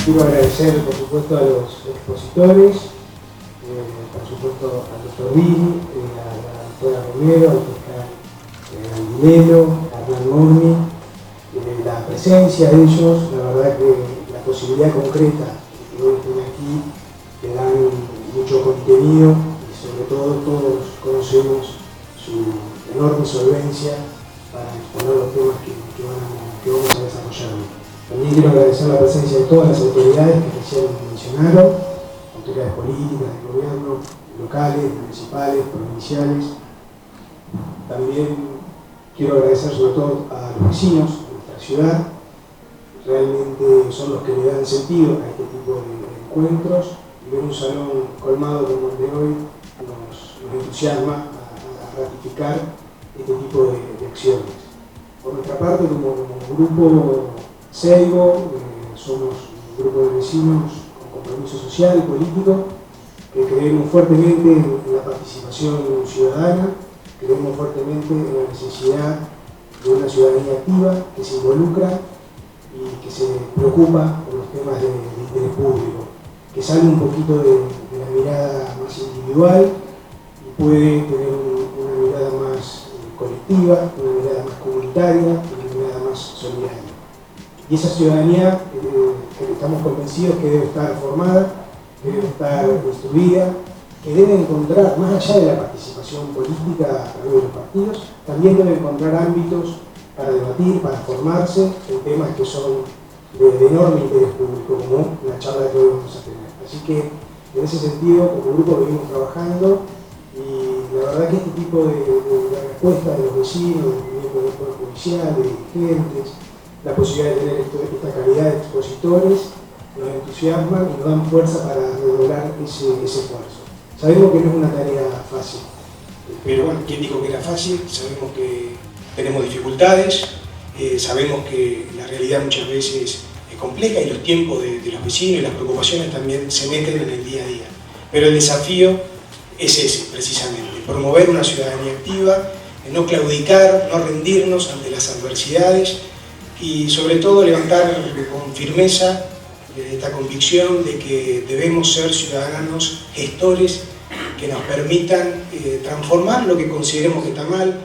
Quiero agradecer, por supuesto, a los expositores, por supuesto al doctor Vini, a la doctora Romero, al fiscal Andilelo, a Hernán Morni, la presencia de ellos, la verdad que la posibilidad concreta de que hoy estén aquí, le dan mucho contenido y sobre todo todos conocemos su enorme solvencia para exponer los temas que vamos a desarrollar hoy. También quiero agradecer la presencia de todas las autoridades que recién mencionaron, autoridades políticas, de gobierno, locales, municipales, provinciales. También quiero agradecer sobre todo a los vecinos de nuestra ciudad, realmente son los que le dan sentido a este tipo de encuentros, y ver un salón colmado como el de hoy nos entusiasma a ratificar este tipo de acciones. Por nuestra parte, como grupo Seibo, somos un grupo de vecinos con compromiso social y político, que creemos fuertemente en la participación ciudadana, creemos fuertemente en la necesidad de una ciudadanía activa que se involucra y que se preocupa por los temas de interés público, que sale un poquito de la mirada más individual y puede tener una mirada más colectiva, una mirada más comunitaria, una mirada más solidaria. Y esa ciudadanía que estamos convencidos que debe estar formada, que debe estar instruida, que debe encontrar, más allá de la participación política a través de los partidos, también debe encontrar ámbitos para debatir, para formarse en temas que son de enorme interés público, como la charla que hoy vamos a tener. Así que, en ese sentido, como grupo venimos trabajando, y la verdad que este tipo de respuesta de los vecinos, del Poder Judicial, de dirigentes, la posibilidad de tener esta calidad de expositores, nos entusiasman y nos dan fuerza para redoblar ese esfuerzo. Sabemos que no es una tarea fácil, pero bueno, ¿quién dijo que era fácil? Sabemos que tenemos dificultades, sabemos que la realidad muchas veces es compleja y los tiempos de los vecinos y las preocupaciones también se meten en el día a día. Pero el desafío es ese, precisamente, promover una ciudadanía activa, no claudicar, no rendirnos ante las adversidades y sobre todo levantar con firmeza esta convicción de que debemos ser ciudadanos gestores que nos permitan transformar lo que consideremos que está mal.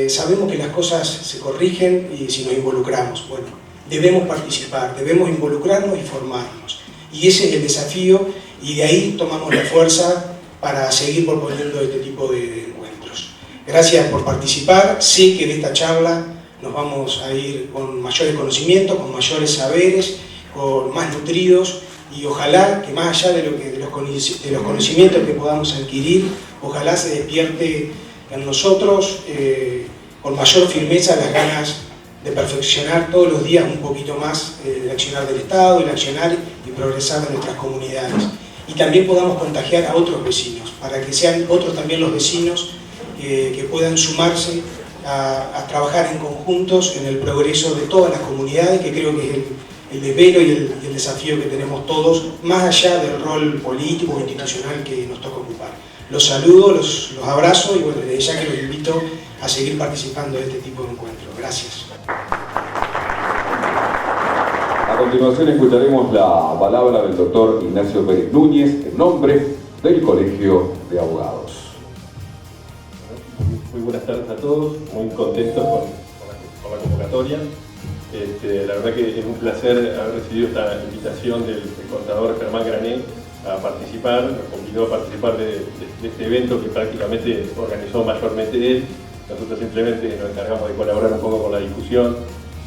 Sabemos que las cosas se corrigen y si nos involucramos, bueno, debemos participar, debemos involucrarnos y formarnos. Y ese es el desafío y de ahí tomamos la fuerza para seguir proponiendo este tipo de encuentros. Gracias por participar, sé que de esta charla nos vamos a ir con mayores conocimientos, con mayores saberes, con más nutridos y ojalá que más allá de los conocimientos que podamos adquirir, ojalá se despierte en nosotros con mayor firmeza las ganas de perfeccionar todos los días un poquito más el accionar del Estado, el accionar y progresar en nuestras comunidades. Y también podamos contagiar a otros vecinos, para que sean otros también los vecinos que puedan sumarse a trabajar en conjuntos en el progreso de todas las comunidades, que creo que es el deber y el desafío que tenemos todos, más allá del rol político o institucional que nos toca ocupar. Los saludo, los abrazo y bueno, desde ya que los invito a seguir participando de este tipo de encuentros. Gracias. A continuación escucharemos la palabra del doctor Ignacio Pérez Núñez en nombre del Colegio de Abogados. Muy buenas tardes a todos, muy contentos con la convocatoria. La verdad que es un placer haber recibido esta invitación del contador Germán Grané a participar, nos convidó a participar de este evento que prácticamente organizó mayormente él. Nosotros simplemente nos encargamos de colaborar un poco con la discusión.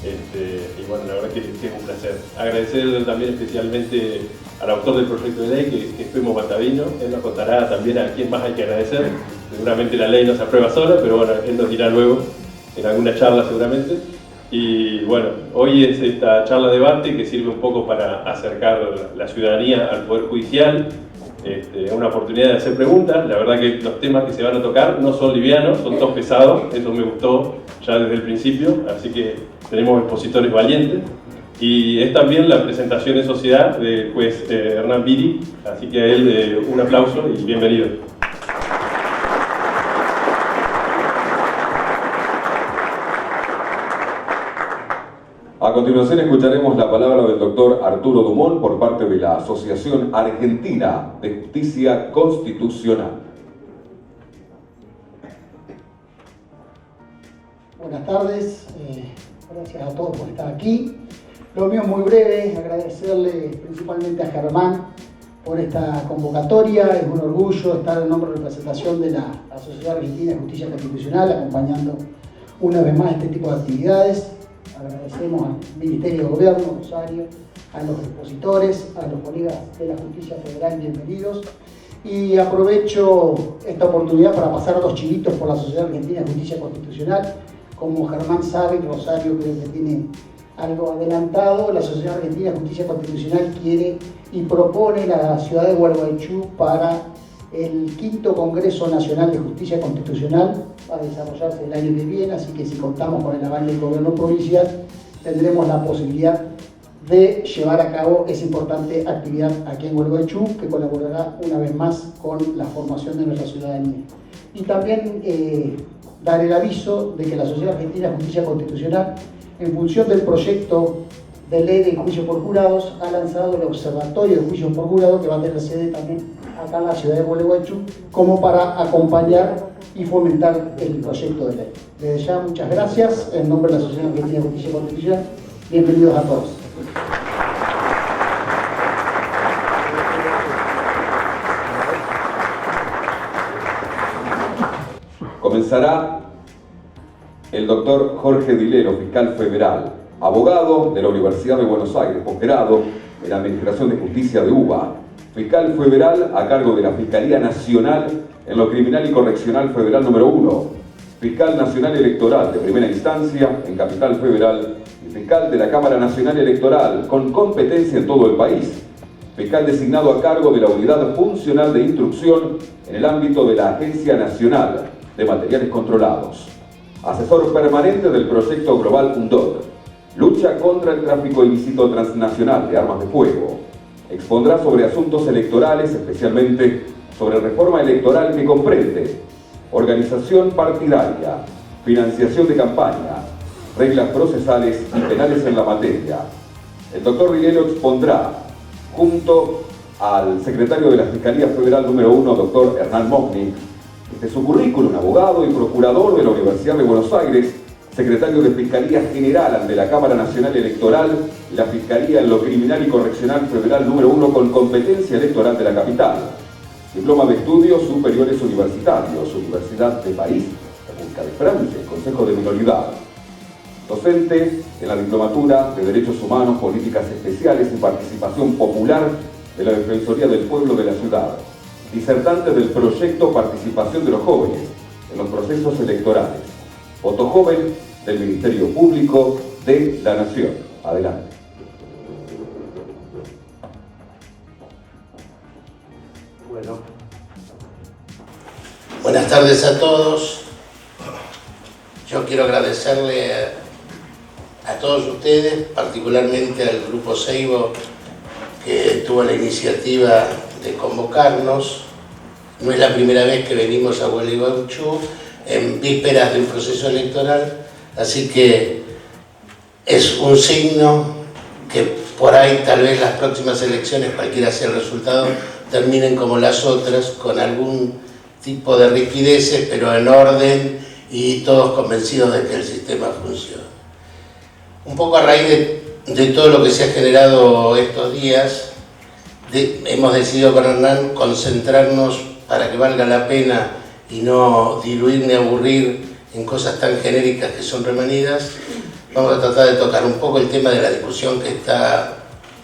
Y bueno, la verdad que es un placer. Agradecer también especialmente al autor del proyecto de ley, que es Pemo Matavino. Él nos contará también a quién más hay que agradecer. Seguramente la ley no se aprueba sola, pero bueno, él nos dirá luego en alguna charla seguramente. Y bueno, hoy es esta charla debate que sirve un poco para acercar la ciudadanía al Poder Judicial, una oportunidad de hacer preguntas. La verdad que los temas que se van a tocar no son livianos, son todos pesados, eso me gustó ya desde el principio, así que tenemos expositores valientes. Y es también la presentación en sociedad del juez Hernán Viri, así que a él un aplauso y bienvenido. A continuación escucharemos la palabra del doctor Arturo Dumont por parte de la Asociación Argentina de Justicia Constitucional. Buenas tardes, gracias a todos por estar aquí. Lo mío es muy breve, agradecerle principalmente a Germán por esta convocatoria. Es un orgullo estar en nombre de representación de la Asociación Argentina de Justicia Constitucional, acompañando una vez más este tipo de actividades. Agradecemos al Ministerio de Gobierno, Rosario, a los expositores, a los colegas de la Justicia Federal, bienvenidos. Y aprovecho esta oportunidad para pasar 2 chivitos por la Sociedad Argentina de Justicia Constitucional. Como Germán sabe, Rosario creo que tiene algo adelantado, la Sociedad Argentina de Justicia Constitucional quiere y propone la ciudad de Gualeguaychú para el 5º Congreso Nacional de Justicia Constitucional a desarrollarse el año que viene, así que si contamos con el aval del gobierno provincial tendremos la posibilidad de llevar a cabo esa importante actividad aquí en Gualeguaychú, que colaborará una vez más con la formación de nuestra ciudadanía. Y también dar el aviso de que la Sociedad Argentina de Justicia Constitucional, en función del proyecto de ley de juicio por jurados, ha lanzado el Observatorio de Juicios por Jurado, que va a tener sede también acá en la ciudad de Gualeguaychú, como para acompañar y fomentar el proyecto de ley. Desde ya, muchas gracias. En nombre de la Sociedad Argentina de Justicia Constitucional, bienvenidos a todos. Comenzará el doctor Jorge Dilero, fiscal federal, abogado de la Universidad de Buenos Aires, posgrado en Administración de Justicia de UBA, fiscal federal a cargo de la Fiscalía Nacional en lo Criminal y Correccional Federal número 1, fiscal nacional electoral de primera instancia en Capital Federal y fiscal de la Cámara Nacional Electoral con competencia en todo el país, fiscal designado a cargo de la Unidad Funcional de Instrucción en el ámbito de la Agencia Nacional de Materiales Controlados, asesor permanente del proyecto global UNDOC, lucha contra el tráfico ilícito transnacional de armas de fuego. Expondrá sobre asuntos electorales, especialmente sobre reforma electoral que comprende organización partidaria, financiación de campaña, reglas procesales y penales en la materia. El doctor Dilero expondrá, junto al secretario de la Fiscalía Federal número 1, doctor Hernán Mogni, de su currículum, abogado y procurador de la Universidad de Buenos Aires, secretario de Fiscalía General de la Cámara Nacional Electoral y la Fiscalía en lo Criminal y Correccional Federal número 1 con competencia electoral de la capital. Diploma de Estudios Superiores Universitarios, Universidad de París, República de Francia, Consejo de Minoridad. Docente en la Diplomatura de Derechos Humanos, Políticas Especiales y Participación Popular de la Defensoría del Pueblo de la Ciudad. Disertante del proyecto Participación de los Jóvenes en los Procesos Electorales. Voto joven del Ministerio Público de la Nación. Adelante. Bueno. Buenas tardes a todos. Yo quiero agradecerle a todos ustedes, particularmente al Grupo Seibo, que tuvo la iniciativa de convocarnos. No es la primera vez que venimos a Gualeguaychú en vísperas de un proceso electoral, así que es un signo que por ahí tal vez las próximas elecciones, cualquiera sea el resultado, terminen como las otras, con algún tipo de rigideces, pero en orden y todos convencidos de que el sistema funciona. Un poco a raíz de todo lo que se ha generado estos días, hemos decidido con Hernán concentrarnos para que valga la pena y no diluir ni aburrir en cosas tan genéricas que son remanidas. Vamos a tratar de tocar un poco el tema de la discusión que está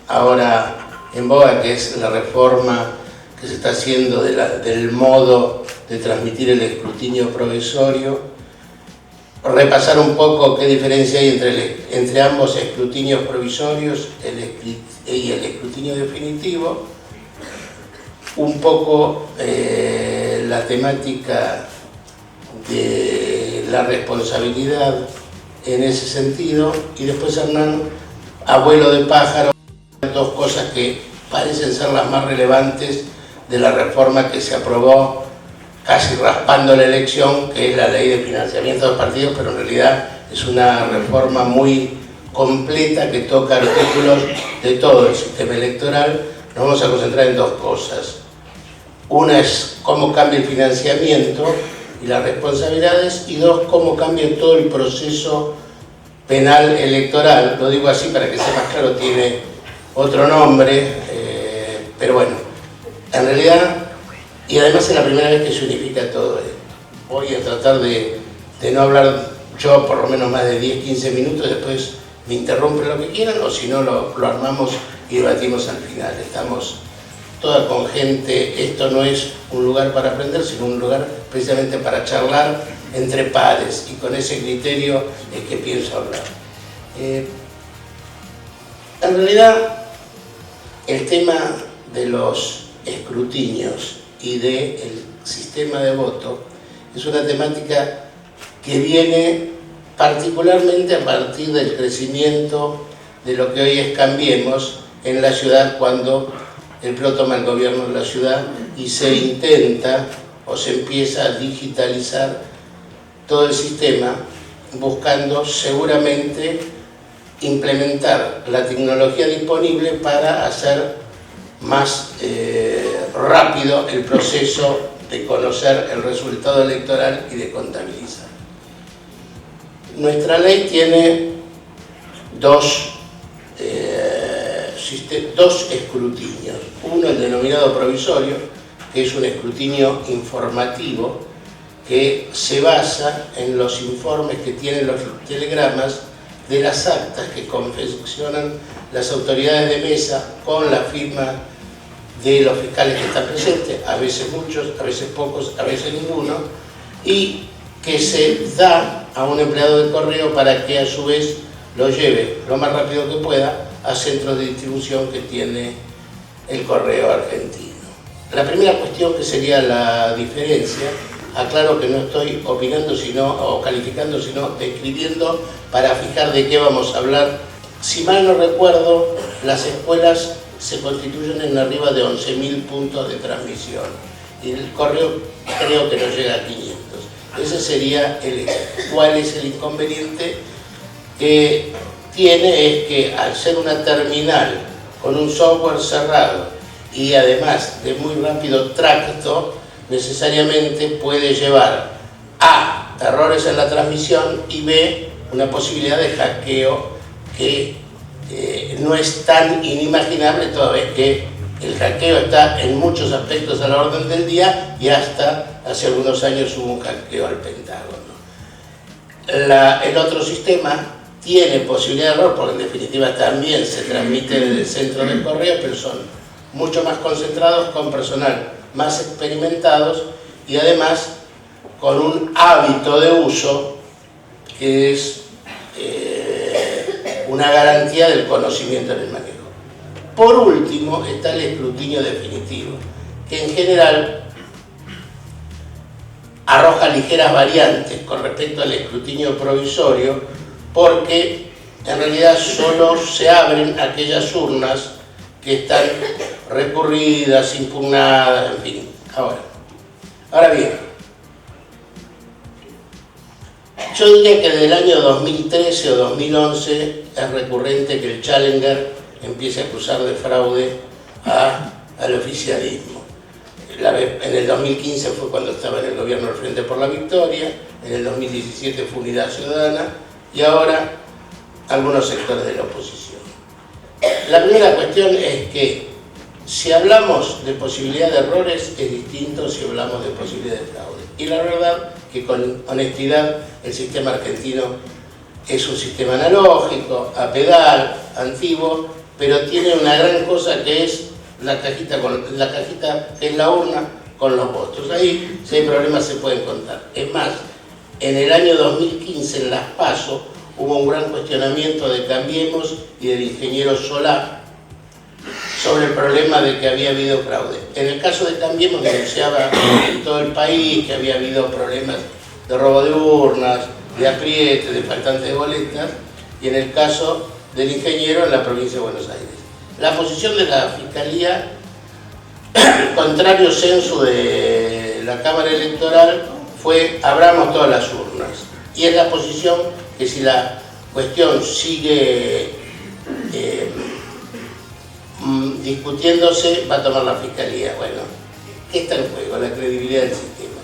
ahora en boga, que es la reforma que se está haciendo del modo de transmitir el escrutinio provisorio. Repasar un poco qué diferencia hay entre ambos escrutinios provisorios y el escrutinio definitivo. Un poco la temática de la responsabilidad en ese sentido, y después Hernán, abuelo de pájaro, dos cosas que parecen ser las más relevantes de la reforma que se aprobó casi raspando la elección, que es la ley de financiamiento de los partidos, pero en realidad es una reforma muy completa que toca artículos de todo el sistema electoral. Nos vamos a concentrar en dos cosas. Una es cómo cambia el financiamiento y las responsabilidades, y dos, cómo cambia todo el proceso penal electoral. Lo digo así para que sea más claro, tiene otro nombre, pero bueno, en realidad, y además es la primera vez que se unifica todo esto. Voy a tratar de no hablar yo por lo menos más de 10-15 minutos, después me interrumpen lo que quieran, o si no lo armamos y debatimos al final. Estamos toda con gente, esto no es un lugar para aprender, sino un lugar precisamente para charlar entre pares, y con ese criterio es que pienso hablar. En realidad, el tema de los escrutinios y del sistema de voto es una temática que viene particularmente a partir del crecimiento de lo que hoy es Cambiemos en la ciudad, cuando el PRO toma el gobierno de la ciudad y se intenta o se empieza a digitalizar todo el sistema, buscando seguramente implementar la tecnología disponible para hacer más rápido el proceso de conocer el resultado electoral y de contabilizar. Nuestra ley tiene dos escrutinios. Uno, el denominado provisorio, que es un escrutinio informativo que se basa en los informes que tienen los telegramas de las actas que confeccionan las autoridades de mesa con la firma de los fiscales que están presentes, a veces muchos, a veces pocos, a veces ninguno, y que se da a un empleado de correo para que a su vez lo lleve lo más rápido que pueda a centros de distribución que tiene el correo argentino. La primera cuestión, que sería la diferencia, aclaro que no estoy opinando o calificando, sino describiendo para fijar de qué vamos a hablar. Si mal no recuerdo, las escuelas se constituyen en arriba de 11.000 puntos de transmisión y el correo creo que no llega a 500. Ese sería el eje. ¿Cuál es el inconveniente que tiene? Es que al ser una terminal con un software cerrado y además de muy rápido tracto, necesariamente puede llevar a errores en la transmisión y b, una posibilidad de hackeo que no es tan inimaginable, toda vez que el hackeo está en muchos aspectos a la orden del día, y hasta hace algunos años hubo un hackeo al Pentágono. El otro sistema tiene posibilidad de error, porque en definitiva también se transmite desde el centro del correo, pero son mucho más concentrados, con personal más experimentados y además con un hábito de uso que es una garantía del conocimiento en el manejo. Por último está el escrutinio definitivo, que en general arroja ligeras variantes con respecto al escrutinio provisorio, porque en realidad solo se abren aquellas urnas que están recurridas, impugnadas, en fin. Ahora bien, yo diría que desde el año 2013 o 2011 es recurrente que el Challenger empiece a acusar de fraude al oficialismo. En el 2015 fue cuando estaba en el gobierno del Frente por la Victoria, en el 2017 fue Unidad Ciudadana, y ahora algunos sectores de la oposición. La primera cuestión es que si hablamos de posibilidad de errores es distinto si hablamos de posibilidad de fraude. Y la verdad que con honestidad el sistema argentino es un sistema analógico, a pedal, antiguo, pero tiene una gran cosa que es la cajita que es la urna con los votos. Ahí, si hay problemas, se pueden contar. Es más, en el año 2015 en las PASO hubo un gran cuestionamiento de Cambiemos y del ingeniero Solá sobre el problema de que había habido fraude. En el caso de Cambiemos denunciaba en todo el país que había habido problemas de robo de urnas, de apriete, de faltantes de boletas, y en el caso del ingeniero en la provincia de Buenos Aires. La posición de la Fiscalía, contrario censo de la Cámara Electoral, fue abramos todas las urnas. Y es la posición que si la cuestión sigue discutiéndose, va a tomar la Fiscalía. Bueno, ¿qué está en juego? La credibilidad del sistema.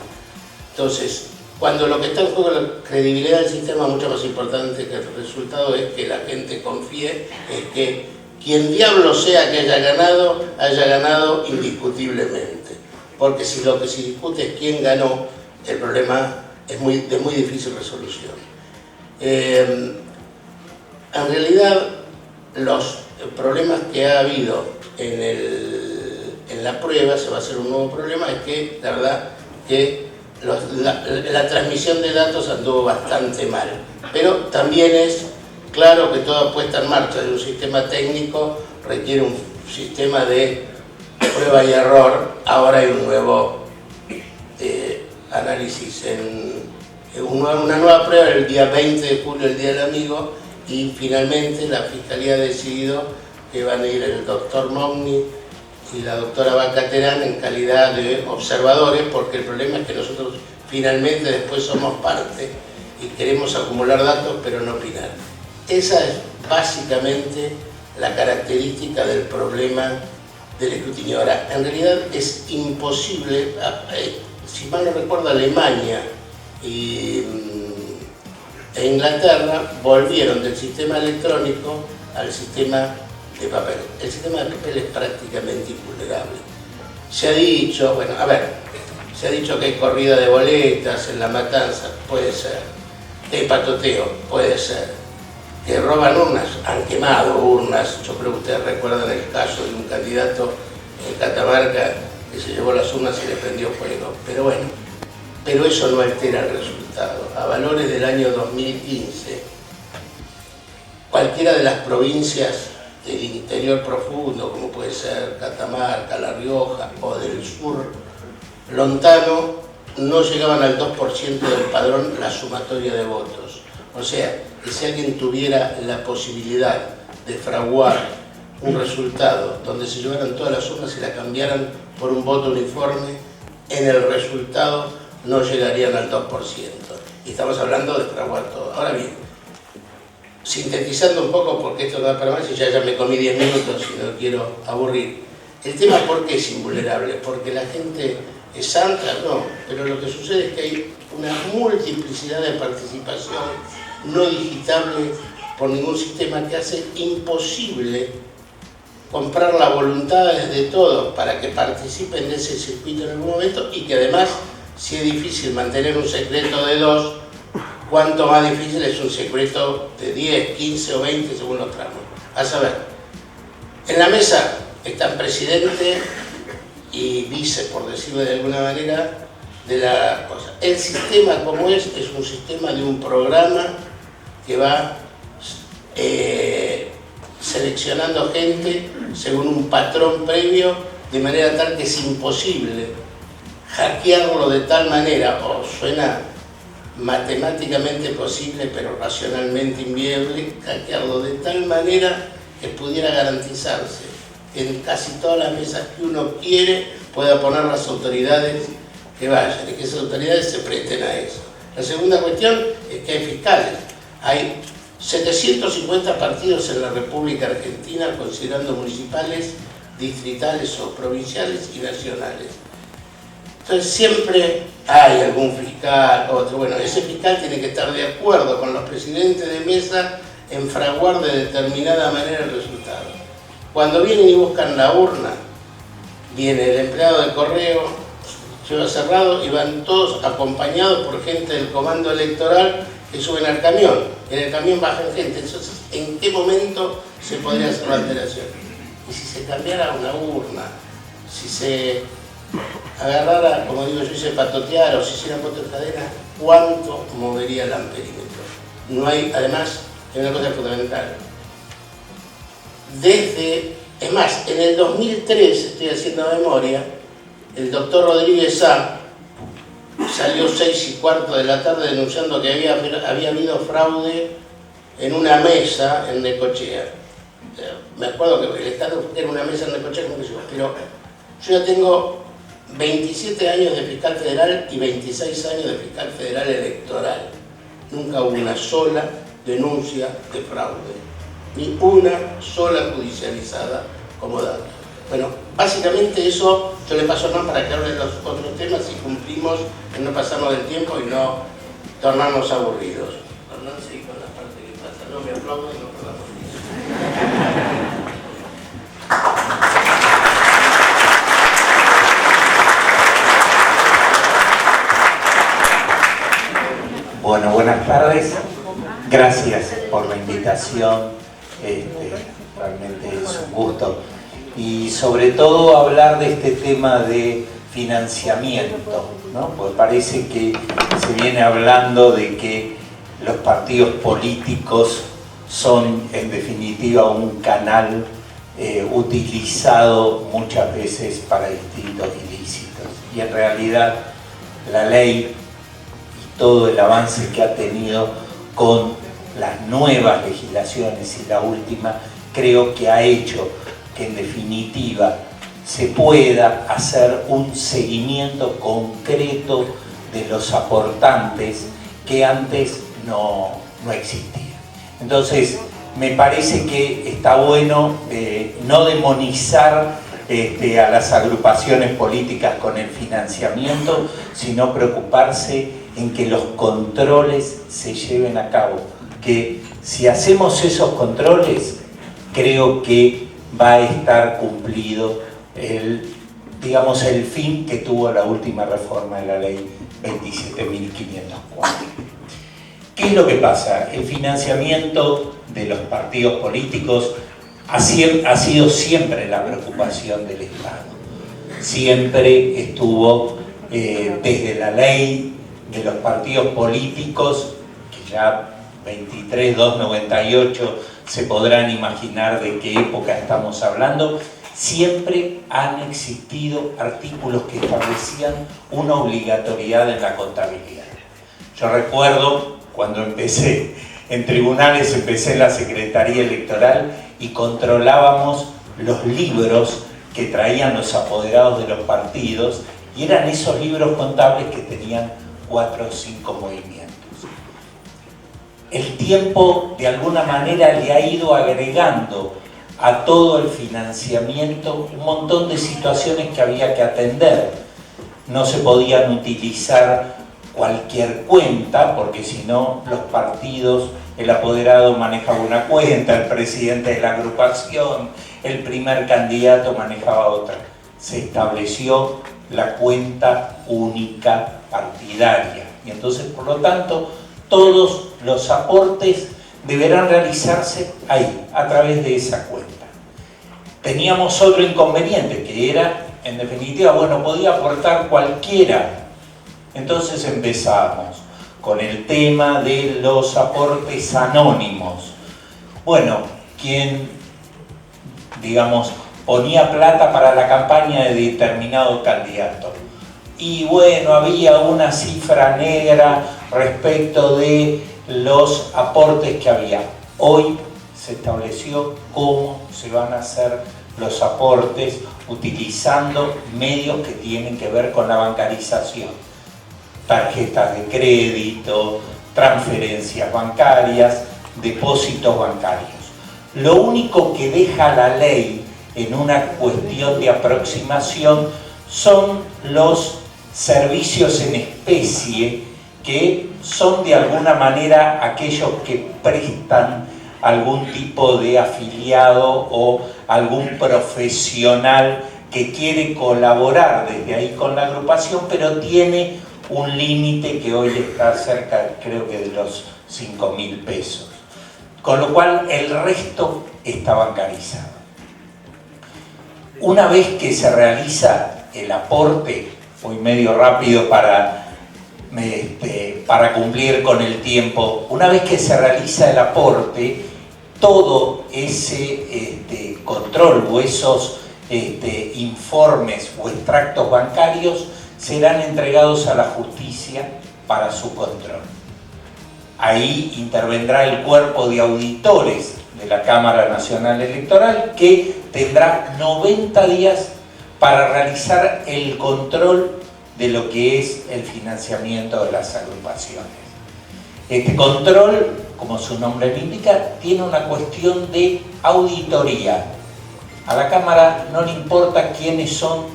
Entonces, cuando lo que está en juego es la credibilidad del sistema, mucho más importante que el resultado es que la gente confíe, es que quien diablo sea que haya ganado indiscutiblemente. Porque si lo que se discute es quién ganó, el problema es de muy difícil resolución. En realidad, los problemas que ha habido en la prueba, se va a hacer un nuevo problema, es que la verdad que la transmisión de datos anduvo bastante mal. Pero también es claro que toda puesta en marcha de un sistema técnico requiere un sistema de prueba y error. Ahora hay un nuevo análisis, una nueva prueba el día 20 de julio, el Día del Amigo, y finalmente la Fiscalía ha decidido que van a ir el doctor Mogni y la doctora Bacaterán en calidad de observadores, porque el problema es que nosotros finalmente después somos parte y queremos acumular datos pero no opinar. Esa es básicamente la característica del problema del escrutinio. Ahora, en realidad es imposible, si mal no recuerdo, Alemania e Inglaterra volvieron del sistema electrónico al sistema de papel. El sistema de papel es prácticamente invulnerable. Se ha dicho, bueno, a ver, se ha dicho que hay corrida de boletas en La Matanza, puede ser, que hay patoteo, puede ser, que roban urnas, han quemado urnas. Yo creo que ustedes recuerdan el caso de un candidato en Catamarca que se llevó las urnas y le prendió fuego. Pero bueno, pero eso no altera el resultado. A valores del año 2015, cualquiera de las provincias del interior profundo, como puede ser Catamarca, La Rioja o del sur lontano, no llegaban al 2% del padrón la sumatoria de votos. O sea, que si alguien tuviera la posibilidad de fraguar un resultado donde se llevaran todas las urnas y la cambiaran por un voto uniforme, en el resultado no llegarían al 2%. Y estamos hablando de fraguar todo. Ahora bien, sintetizando un poco, porque esto da para más y ya me comí 10 minutos y no quiero aburrir. El tema, ¿por qué es invulnerable? ¿Porque la gente es santa? No, pero lo que sucede es que hay una multiplicidad de participación no digitable por ningún sistema que hace imposible comprar la voluntad de todos para que participen de ese circuito en algún momento, y que además, si es difícil mantener un secreto de 2, cuánto más difícil es un secreto de 10, 15 o 20 según los tramos. A saber, en la mesa están presidente y vice, por decirlo de alguna manera, de la cosa. El sistema como es un sistema de un programa que va seleccionando gente según un patrón previo, de manera tal que es imposible hackearlo de tal manera, o suena matemáticamente posible pero racionalmente inviable, hackearlo de tal manera que pudiera garantizarse que en casi todas las mesas que uno quiere pueda poner las autoridades que vayan y que esas autoridades se presten a eso. La segunda cuestión es que hay fiscales. Hay 750 partidos en la República Argentina, considerando municipales, distritales o provinciales y nacionales. Entonces siempre hay algún fiscal, otro. Bueno, ese fiscal tiene que estar de acuerdo con los presidentes de mesa en fraguar de determinada manera el resultado. Cuando vienen y buscan la urna, viene el empleado de correo, lleva cerrado y van todos acompañados por gente del comando electoral que suben al camión. En el camión bajan gente. Entonces, ¿en qué momento se podría hacer la alteración? Y si se cambiara una urna, si se agarrara, como digo yo, se patoteara o si hicieran voto en cadena, ¿cuánto movería el amperímetro? No hay, además, hay una cosa fundamental. Es más, en el 2003, estoy haciendo memoria, el doctor Rodríguez A. salió 6:15 de la tarde denunciando que había habido fraude en una mesa en Necochea. Me acuerdo que el Estado era una mesa en Necochea, pero yo ya tengo 27 años de fiscal federal y 26 años de fiscal federal electoral. Nunca hubo una sola denuncia de fraude, ni una sola judicializada como dato. Bueno, básicamente eso yo le paso más para que hable de los otros temas y cumplimos, que no pasamos del tiempo y no tornarnos aburridos. No, sí, con la parte que pasa, no me aplauden, no perdamos eso. Bueno, buenas tardes. Gracias por la invitación. Realmente es un gusto. Y sobre todo hablar de este tema de financiamiento, ¿no? Porque parece que se viene hablando de que los partidos políticos son en definitiva un canal utilizado muchas veces para distintos ilícitos. Y en realidad la ley y todo el avance que ha tenido con las nuevas legislaciones y la última, creo que ha hecho que en definitiva se pueda hacer un seguimiento concreto de los aportantes que antes no existían. Entonces, me parece que está bueno no demonizar a las agrupaciones políticas con el financiamiento, sino preocuparse en que los controles se lleven a cabo. Que si hacemos esos controles, creo que va a estar cumplido el fin que tuvo la última reforma de la ley 27.504. ¿Qué es lo que pasa? El financiamiento de los partidos políticos ha sido siempre la preocupación del Estado. Siempre estuvo desde la ley de los partidos políticos, que ya 23.298 se podrán imaginar de qué época estamos hablando, siempre han existido artículos que establecían una obligatoriedad en la contabilidad. Yo recuerdo cuando empecé en tribunales, empecé en la Secretaría Electoral y controlábamos los libros que traían los apoderados de los partidos y eran esos libros contables que tenían 4 o 5 movimientos. El tiempo de alguna manera le ha ido agregando a todo el financiamiento un montón de situaciones que había que atender. No se podían utilizar cualquier cuenta, porque si no los partidos, el apoderado manejaba una cuenta, el presidente de la agrupación, el primer candidato manejaba otra. Se estableció la cuenta única partidaria y entonces, por lo tanto, todos los aportes deberán realizarse ahí, a través de esa cuenta. Teníamos otro inconveniente, que era, en definitiva, bueno, podía aportar cualquiera. Entonces empezamos con el tema de los aportes anónimos. Bueno, quien, ponía plata para la campaña de determinado candidato. Y bueno, había una cifra negra respecto de los aportes que había. Hoy se estableció cómo se van a hacer los aportes utilizando medios que tienen que ver con la bancarización. Tarjetas de crédito, transferencias bancarias, depósitos bancarios. Lo único que deja la ley en una cuestión de aproximación son los servicios en especie, que son de alguna manera aquellos que prestan algún tipo de afiliado o algún profesional que quiere colaborar desde ahí con la agrupación, pero tiene un límite que hoy está cerca, creo que de los 5.000 pesos. Con lo cual el resto está bancarizado. Una vez que se realiza el aporte, voy medio rápido para cumplir con el tiempo, una vez que se realiza el aporte, todo ese control o esos informes o extractos bancarios serán entregados a la justicia para su control. Ahí intervendrá el cuerpo de auditores de la Cámara Nacional Electoral, que tendrá 90 días para realizar el control de lo que es el financiamiento de las agrupaciones. Este control como su nombre lo indica, tiene una cuestión de auditoría. A la Cámara no le importa quiénes son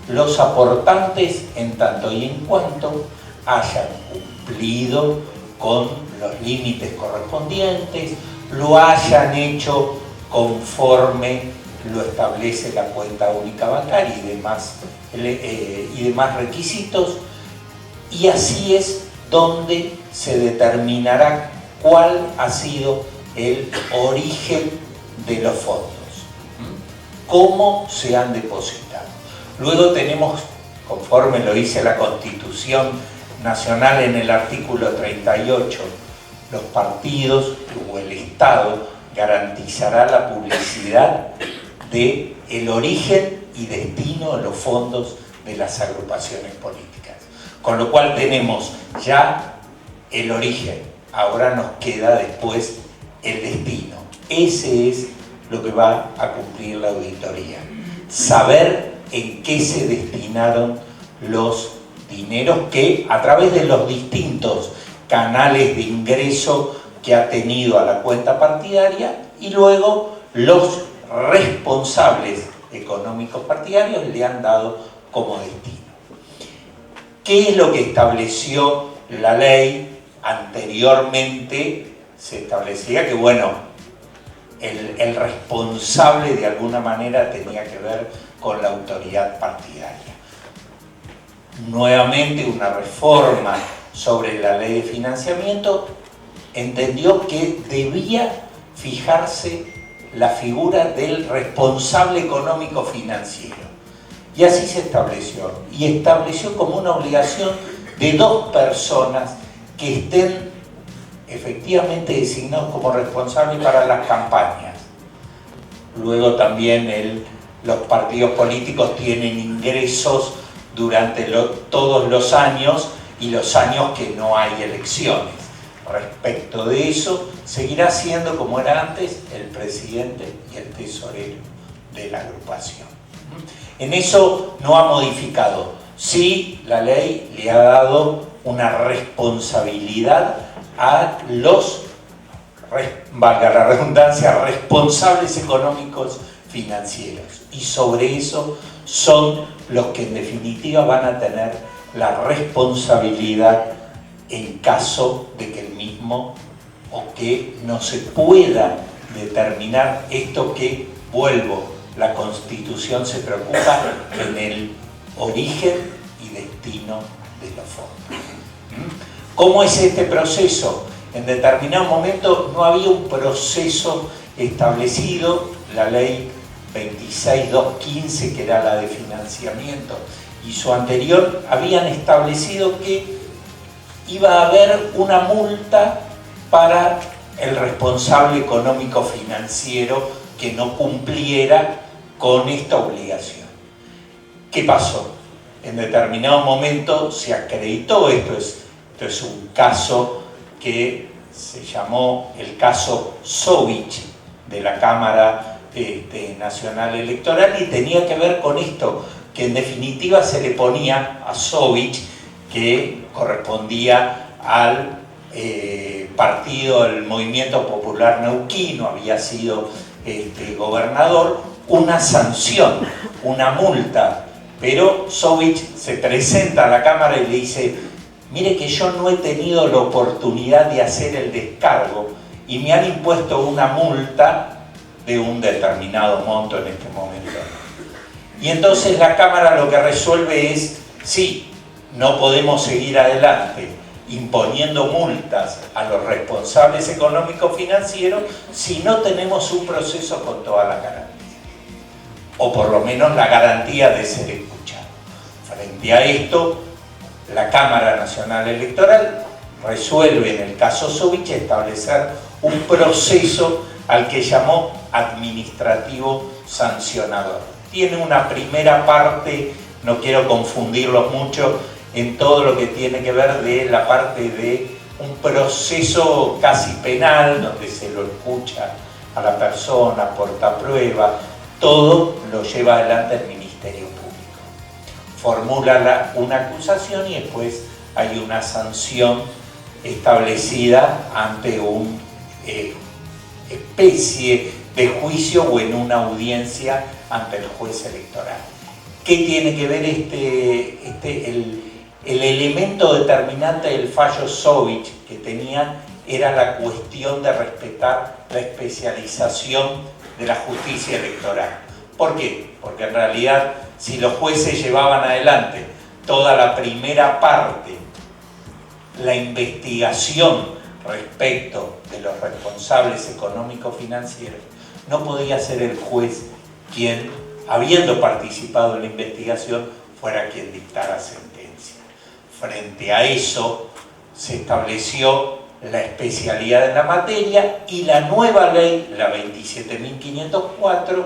los aportantes en tanto y en cuanto hayan cumplido con los límites correspondientes, lo hayan hecho conforme lo establece la cuenta única bancaria y demás requisitos, y así es donde se determinará cuál ha sido el origen de los fondos, cómo se han depositado. Luego tenemos, conforme lo dice la Constitución Nacional en el artículo 38, los partidos o el Estado garantizará la publicidad del origen y destino de los fondos de las agrupaciones políticas. Con lo cual tenemos ya el origen, ahora nos queda después el destino. Ese es lo que va a cumplir la auditoría. Saber en qué se destinaron los dineros que a través de los distintos canales de ingreso que ha tenido a la cuenta partidaria, y luego los responsables económicos partidarios le han dado como destino. ¿Qué es lo que estableció la ley? Anteriormente se establecía que, bueno, el responsable de alguna manera tenía que ver con la autoridad partidaria. Nuevamente, una reforma sobre la ley de financiamiento entendió que debía fijarse la figura del responsable económico financiero. Y así se estableció. Y estableció como una obligación de 2 personas que estén efectivamente designados como responsables para las campañas. Luego también los partidos políticos tienen ingresos durante todos los años y los años que no hay elecciones. Respecto de eso, seguirá siendo como era antes el presidente y el tesorero de la agrupación. En eso no ha modificado. Sí, la ley le ha dado una responsabilidad a los, valga la redundancia, responsables económicos financieros. Y sobre eso son los que en definitiva van a tener la responsabilidad en caso de que el mismo o que no se pueda determinar esto que, vuelvo, la Constitución se preocupa en el origen y destino de los fondos. ¿Cómo es este proceso? En determinado momento no había un proceso establecido, la ley 26.215, que era la de financiamiento, y su anterior, habían establecido que iba a haber una multa para el responsable económico financiero que no cumpliera con esta obligación. ¿Qué pasó? En determinado momento se acreditó, esto es un caso que se llamó el caso Sovich de la Cámara Nacional Electoral, y tenía que ver con esto, que en definitiva se le ponía a Sovich, que correspondía al partido, el Movimiento Popular Neuquino, había sido gobernador, una sanción, una multa. Pero Sovich se presenta a la Cámara y le dice: mire que yo no he tenido la oportunidad de hacer el descargo y me han impuesto una multa de un determinado monto en este momento. Y entonces la Cámara lo que resuelve es: sí, no podemos seguir adelante imponiendo multas a los responsables económicos financieros si no tenemos un proceso con todas las garantías, o por lo menos la garantía de ser escuchado. Frente a esto, la Cámara Nacional Electoral resuelve en el caso Sovich establecer un proceso al que llamó administrativo sancionador. Tiene una primera parte, no quiero confundirlos mucho, en todo lo que tiene que ver de la parte de un proceso casi penal, donde se lo escucha a la persona, aporta prueba, todo lo lleva adelante el Ministerio Público. Formula una acusación y después hay una sanción establecida ante un especie de juicio o en una audiencia ante el juez electoral. ¿Qué tiene que ver el elemento determinante del fallo Sovich que tenía era la cuestión de respetar la especialización de la justicia electoral? ¿Por qué? Porque en realidad si los jueces llevaban adelante toda la primera parte, la investigación respecto de los responsables económico-financieros, no podía ser el juez quien, habiendo participado en la investigación, fuera quien dictara sentencia. Frente a eso se estableció la especialidad en la materia y la nueva ley, la 27.504,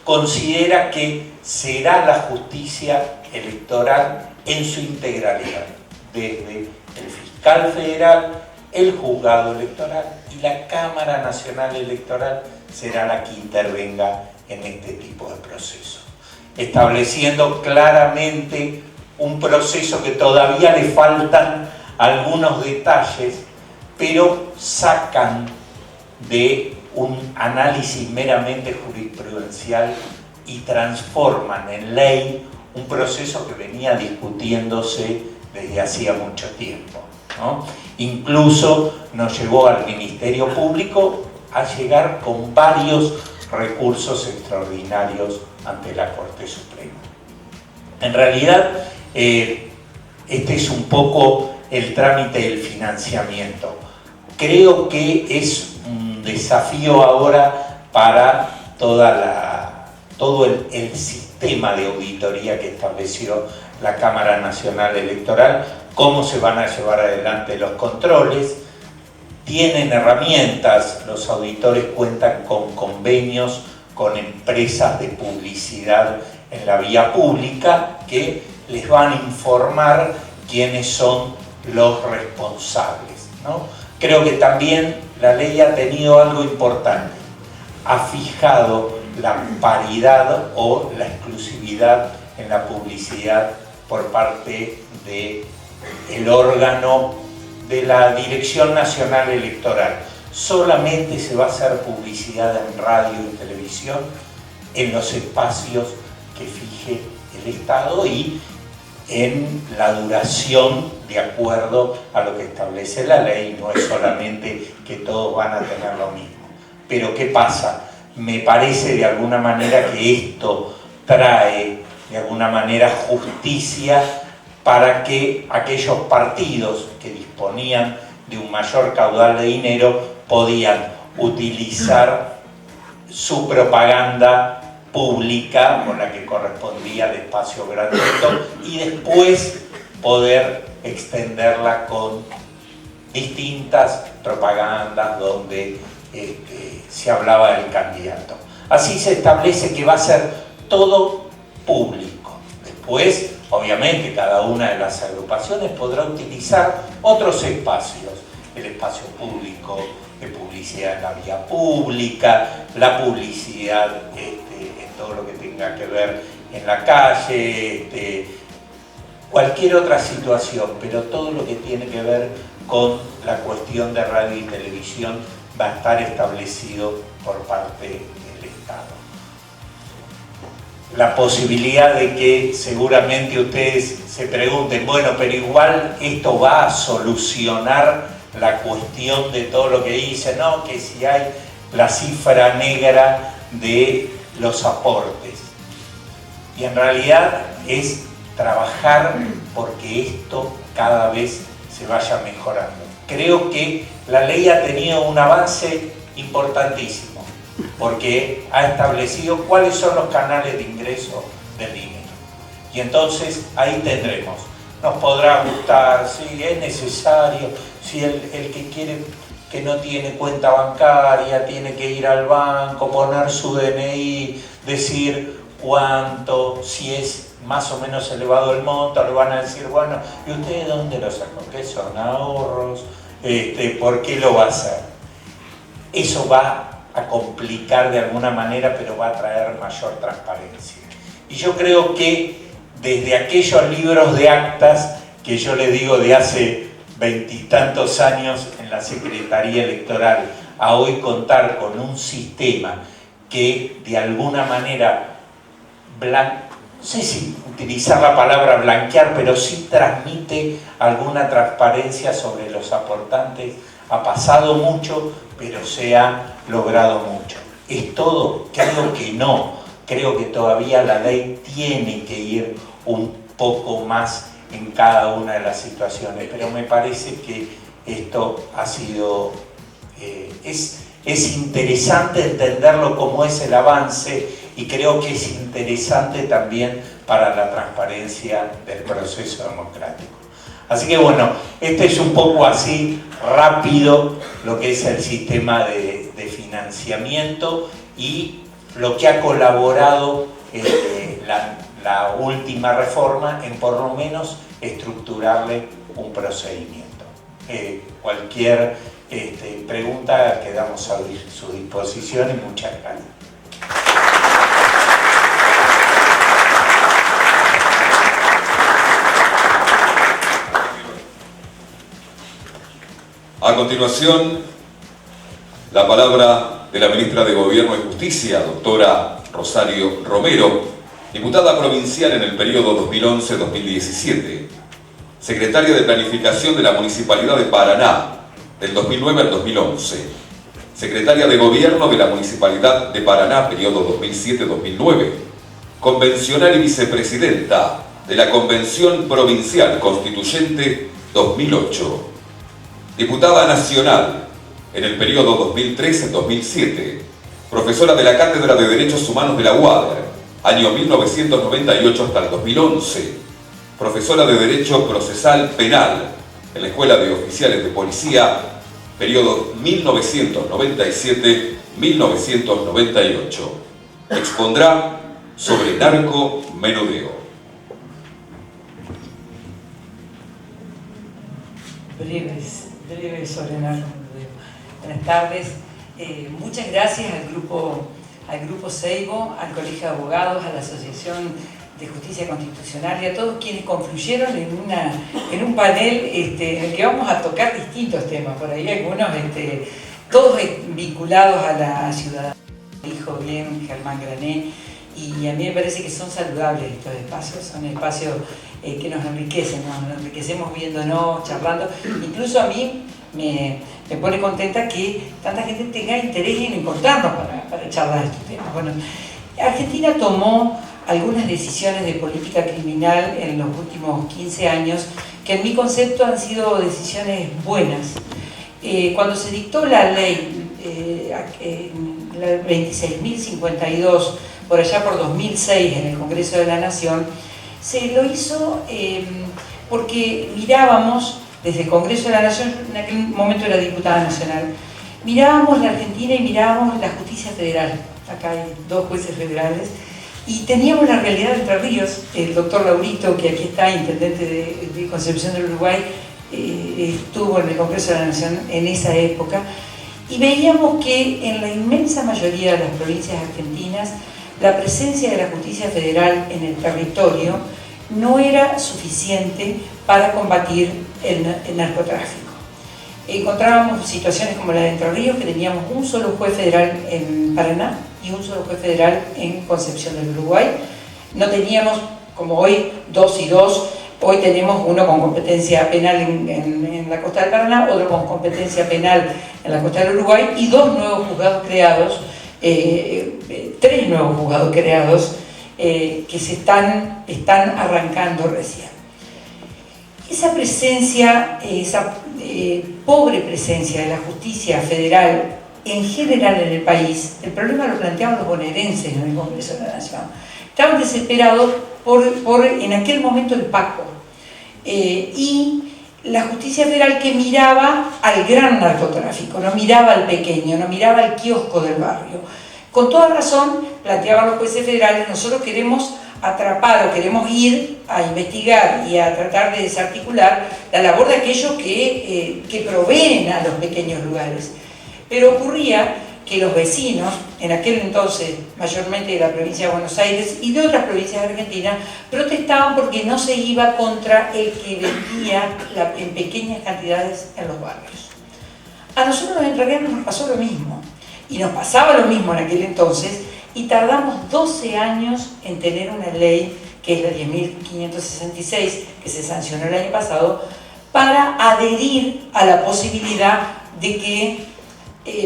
considera que será la justicia electoral en su integralidad, desde el fiscal federal, el juzgado electoral y la Cámara Nacional Electoral será la que intervenga en este tipo de procesos, estableciendo claramente un proceso que todavía le faltan algunos detalles, pero sacan de un análisis meramente jurisprudencial y transforman en ley un proceso que venía discutiéndose desde hacía mucho tiempo, ¿no? Incluso nos llevó al Ministerio Público a llegar con varios recursos extraordinarios ante la Corte Suprema. En realidad, este es un poco el trámite del financiamiento. Creo que es un desafío ahora para todo el sistema de auditoría que estableció la Cámara Nacional Electoral, cómo se van a llevar adelante los controles. Tienen herramientas, los auditores cuentan con convenios con empresas de publicidad en la vía pública que les van a informar quiénes son los responsables, ¿no? Creo que también la ley ha tenido algo importante, ha fijado la paridad o la exclusividad en la publicidad por parte del órgano de la Dirección Nacional Electoral. Solamente se va a hacer publicidad en radio y televisión en los espacios que fije el Estado y en la duración de acuerdo a lo que establece la ley. No es solamente que todos van a tener lo mismo. Pero ¿qué pasa? Me parece de alguna manera que esto trae de alguna manera justicia para que aquellos partidos que disponían de un mayor caudal de dinero podían utilizar su propaganda pública con la que correspondía al espacio gratuito y después poder extenderla con distintas propagandas donde se hablaba del candidato. Así se establece que va a ser todo público. Después, obviamente, cada una de las agrupaciones podrá utilizar otros espacios, el espacio público de publicidad en la vía pública, la publicidad en todo lo que tenga que ver en la calle, cualquier otra situación, pero todo lo que tiene que ver con la cuestión de radio y televisión va a estar establecido por parte del Estado. La posibilidad de que seguramente ustedes se pregunten, bueno, pero igual esto va a solucionar la cuestión de todo lo que dice, no, que si hay la cifra negra de los aportes. Y en realidad es trabajar porque esto cada vez se vaya mejorando. Creo que la ley ha tenido un avance importantísimo porque ha establecido cuáles son los canales de ingreso del dinero. Y entonces ahí tendremos. Nos podrá gustar, si es necesario, si el que quiere, que no tiene cuenta bancaria, tiene que ir al banco, poner su DNI, decir cuánto, si es más o menos elevado el monto, le van a decir, bueno, ¿y usted dónde lo sacó? ¿Qué son ahorros? ¿Por qué lo va a hacer? Eso va a complicar de alguna manera, pero va a traer mayor transparencia. Y yo creo que desde aquellos libros de actas, que yo le digo de hace 20 y tantos años en la Secretaría Electoral, a hoy contar con un sistema que de alguna manera, no sé si utilizar la palabra blanquear, pero sí transmite alguna transparencia sobre los aportantes. Ha pasado mucho, pero se ha logrado mucho. ¿Es todo? Creo que no. Creo que todavía la ley tiene que ir un poco más en cada una de las situaciones, pero me parece que esto ha sido... es interesante entenderlo como es el avance, y creo que es interesante también para la transparencia del proceso democrático. Así que bueno, este es un poco así rápido lo que es el sistema de financiamiento y lo que ha colaborado la última reforma en por lo menos estructurarle un procedimiento. Cualquier pregunta quedamos a su disposición y muchas gracias. A continuación, la palabra de la ministra de Gobierno y Justicia, doctora Rosario Romero, diputada provincial en el periodo 2011-2017, secretaria de Planificación de la Municipalidad de Paraná, del 2009 al 2011, secretaria de Gobierno de la Municipalidad de Paraná, periodo 2007-2009, convencional y vicepresidenta de la Convención Provincial Constituyente 2008, diputada nacional en el periodo 2003-2007, profesora de la Cátedra de Derechos Humanos de la UADER, año 1998 hasta el 2011, profesora de Derecho Procesal Penal en la Escuela de Oficiales de Policía, periodo 1997-1998. Expondrá sobre narcomenudeo. Breve sobre narcomenudeo. Buenas tardes. Muchas gracias al grupo Seibo, al Colegio de Abogados, a la Asociación de Justicia Constitucional y a todos quienes confluyeron en un panel en el que vamos a tocar distintos temas. Por ahí algunos, todos vinculados a la ciudadanía. Dijo bien Germán Grané, y a mí me parece que son saludables estos espacios, son espacios que nos enriquecen, nos enriquecemos viéndonos, charlando. Incluso a mí me pone contenta que tanta gente tenga interés en encontrarnos para charlar de estos temas. Bueno, Argentina tomó algunas decisiones de política criminal en los últimos 15 años que en mi concepto han sido decisiones buenas. Cuando se dictó la ley, la 26.052, por allá por 2006 en el Congreso de la Nación, se lo hizo porque mirábamos desde el Congreso de la Nación, en aquel momento era diputada nacional, mirábamos la Argentina y mirábamos la justicia federal. Acá hay 2 jueces federales y teníamos la realidad de Entre Ríos. El doctor Laurito, que aquí está, intendente de Concepción del Uruguay, estuvo en el Congreso de la Nación en esa época, y veíamos que en la inmensa mayoría de las provincias argentinas la presencia de la justicia federal en el territorio no era suficiente para combatir el narcotráfico. Encontrábamos situaciones como la de Entre Ríos, que teníamos un solo juez federal en Paraná y un solo juez federal en Concepción del Uruguay. No teníamos, como hoy, 2 y 2, hoy tenemos uno con competencia penal en la costa del Paraná, otro con competencia penal en la costa del Uruguay, y 2 nuevos juzgados creados, 3 nuevos juzgados creados que se están arrancando recién. Esa presencia, esa pobre presencia de la justicia federal en general en el país, el problema lo planteaban los bonaerenses en el Congreso de la Nación. Estaban desesperados por en aquel momento el Paco y la justicia federal, que miraba al gran narcotráfico, no miraba al pequeño, no miraba al kiosco del barrio. Con toda razón planteaban los jueces federales: nosotros queremos atrapar o queremos ir a investigar y a tratar de desarticular la labor de aquellos que proveen a los pequeños lugares. Pero ocurría que los vecinos, en aquel entonces mayormente de la provincia de Buenos Aires y de otras provincias de Argentina, protestaban porque no se iba contra el que vendía en pequeñas cantidades en los barrios. A nosotros en realidad nos pasó lo mismo, y nos pasaba lo mismo en aquel entonces, y tardamos 12 años en tener una ley, que es la 10.566, que se sancionó el año pasado, para adherir a la posibilidad de que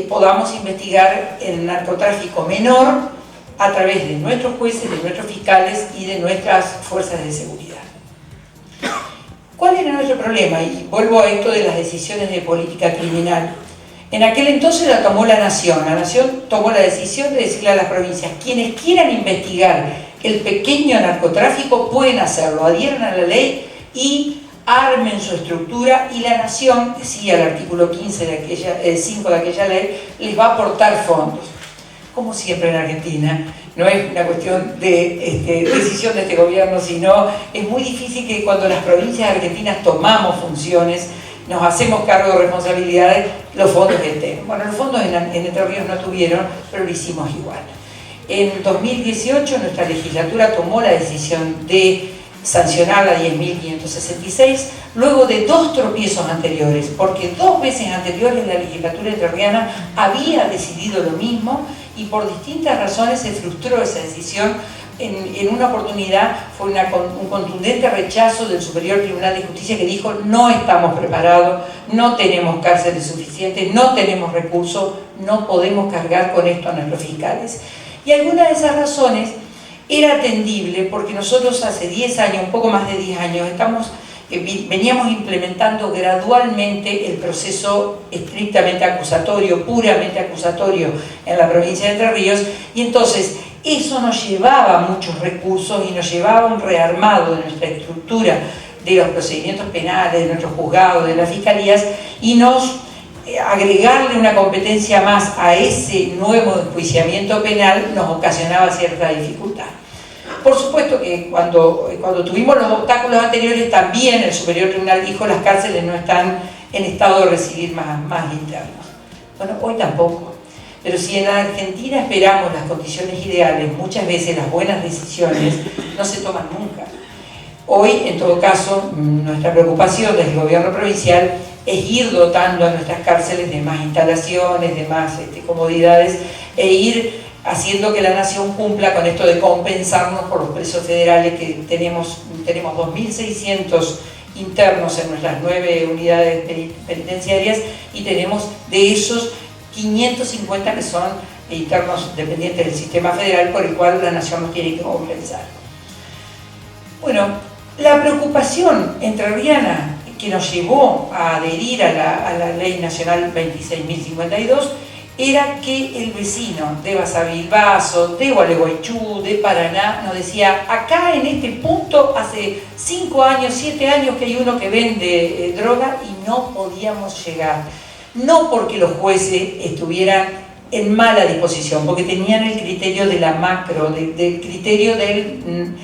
podamos investigar el narcotráfico menor a través de nuestros jueces, de nuestros fiscales y de nuestras fuerzas de seguridad. ¿Cuál era nuestro problema? Y vuelvo a esto de las decisiones de política criminal. En aquel entonces la tomó la Nación. La Nación tomó la decisión de decirle a las provincias: quienes quieran investigar el pequeño narcotráfico pueden hacerlo, adhieran a la ley y armen su estructura, y la Nación, decía el artículo 15 de aquella, 5 de aquella ley, les va a aportar fondos. Como siempre en Argentina, no es una cuestión de decisión de este gobierno, sino es muy difícil que cuando las provincias argentinas tomamos funciones, nos hacemos cargo de responsabilidades, los fondos estén. Bueno, los fondos en Entre Ríos no tuvieron, pero lo hicimos igual. En 2018 nuestra legislatura tomó la decisión de sancionar la 10.566 luego de 2 tropiezos anteriores, porque 2 veces anteriores la legislatura entrerriana había decidido lo mismo y por distintas razones se frustró esa decisión. En una oportunidad fue un contundente rechazo del Superior Tribunal de Justicia, que dijo: no estamos preparados, no tenemos cárceles suficientes, no tenemos recursos, no podemos cargar con esto a nuestros fiscales. Y alguna de esas razones era atendible porque nosotros hace 10 años, un poco más de 10 años, veníamos implementando gradualmente el proceso estrictamente acusatorio, puramente acusatorio en la provincia de Entre Ríos, y entonces eso nos llevaba muchos recursos y nos llevaba un rearmado de nuestra estructura, de los procedimientos penales, de nuestros juzgados, de las fiscalías, y nos agregarle una competencia más a ese nuevo enjuiciamiento penal nos ocasionaba cierta dificultad. Por supuesto que cuando tuvimos los obstáculos anteriores, también el Superior Tribunal dijo: las cárceles no están en estado de recibir más internos. Bueno, hoy tampoco. Pero si en la Argentina esperamos las condiciones ideales, muchas veces las buenas decisiones no se toman nunca. Hoy, en todo caso, nuestra preocupación desde el gobierno provincial es ir dotando a nuestras cárceles de más instalaciones, de más comodidades, e ir haciendo que la Nación cumpla con esto de compensarnos por los presos federales, que tenemos 2.600 internos en nuestras 9 unidades penitenciarias, y tenemos de esos 550 que son internos dependientes del sistema federal, por el cual la Nación nos tiene que compensar. Bueno, la preocupación entrerriana que nos llevó a adherir a la Ley Nacional 26.052 era que el vecino de Basavilbaso, de Gualeguaychú, de Paraná, nos decía: acá en este punto hace 5 años, 7 años que hay uno que vende droga, y no podíamos llegar. No porque los jueces estuvieran en mala disposición, porque tenían el criterio de la macro, del criterio del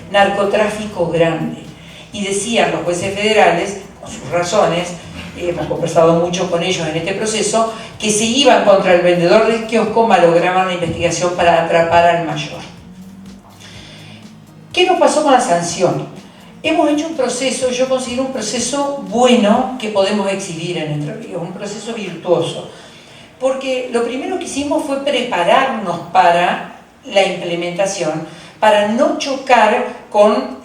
narcotráfico grande. Y decían los jueces federales, con sus razones, hemos conversado mucho con ellos en este proceso, que se iban contra el vendedor del kiosco, malograban la investigación para atrapar al mayor. ¿Qué nos pasó con la sanción? Hemos hecho un proceso, yo considero un proceso bueno que podemos exhibir en Entre Ríos, un proceso virtuoso, porque lo primero que hicimos fue prepararnos para la implementación, para no chocar con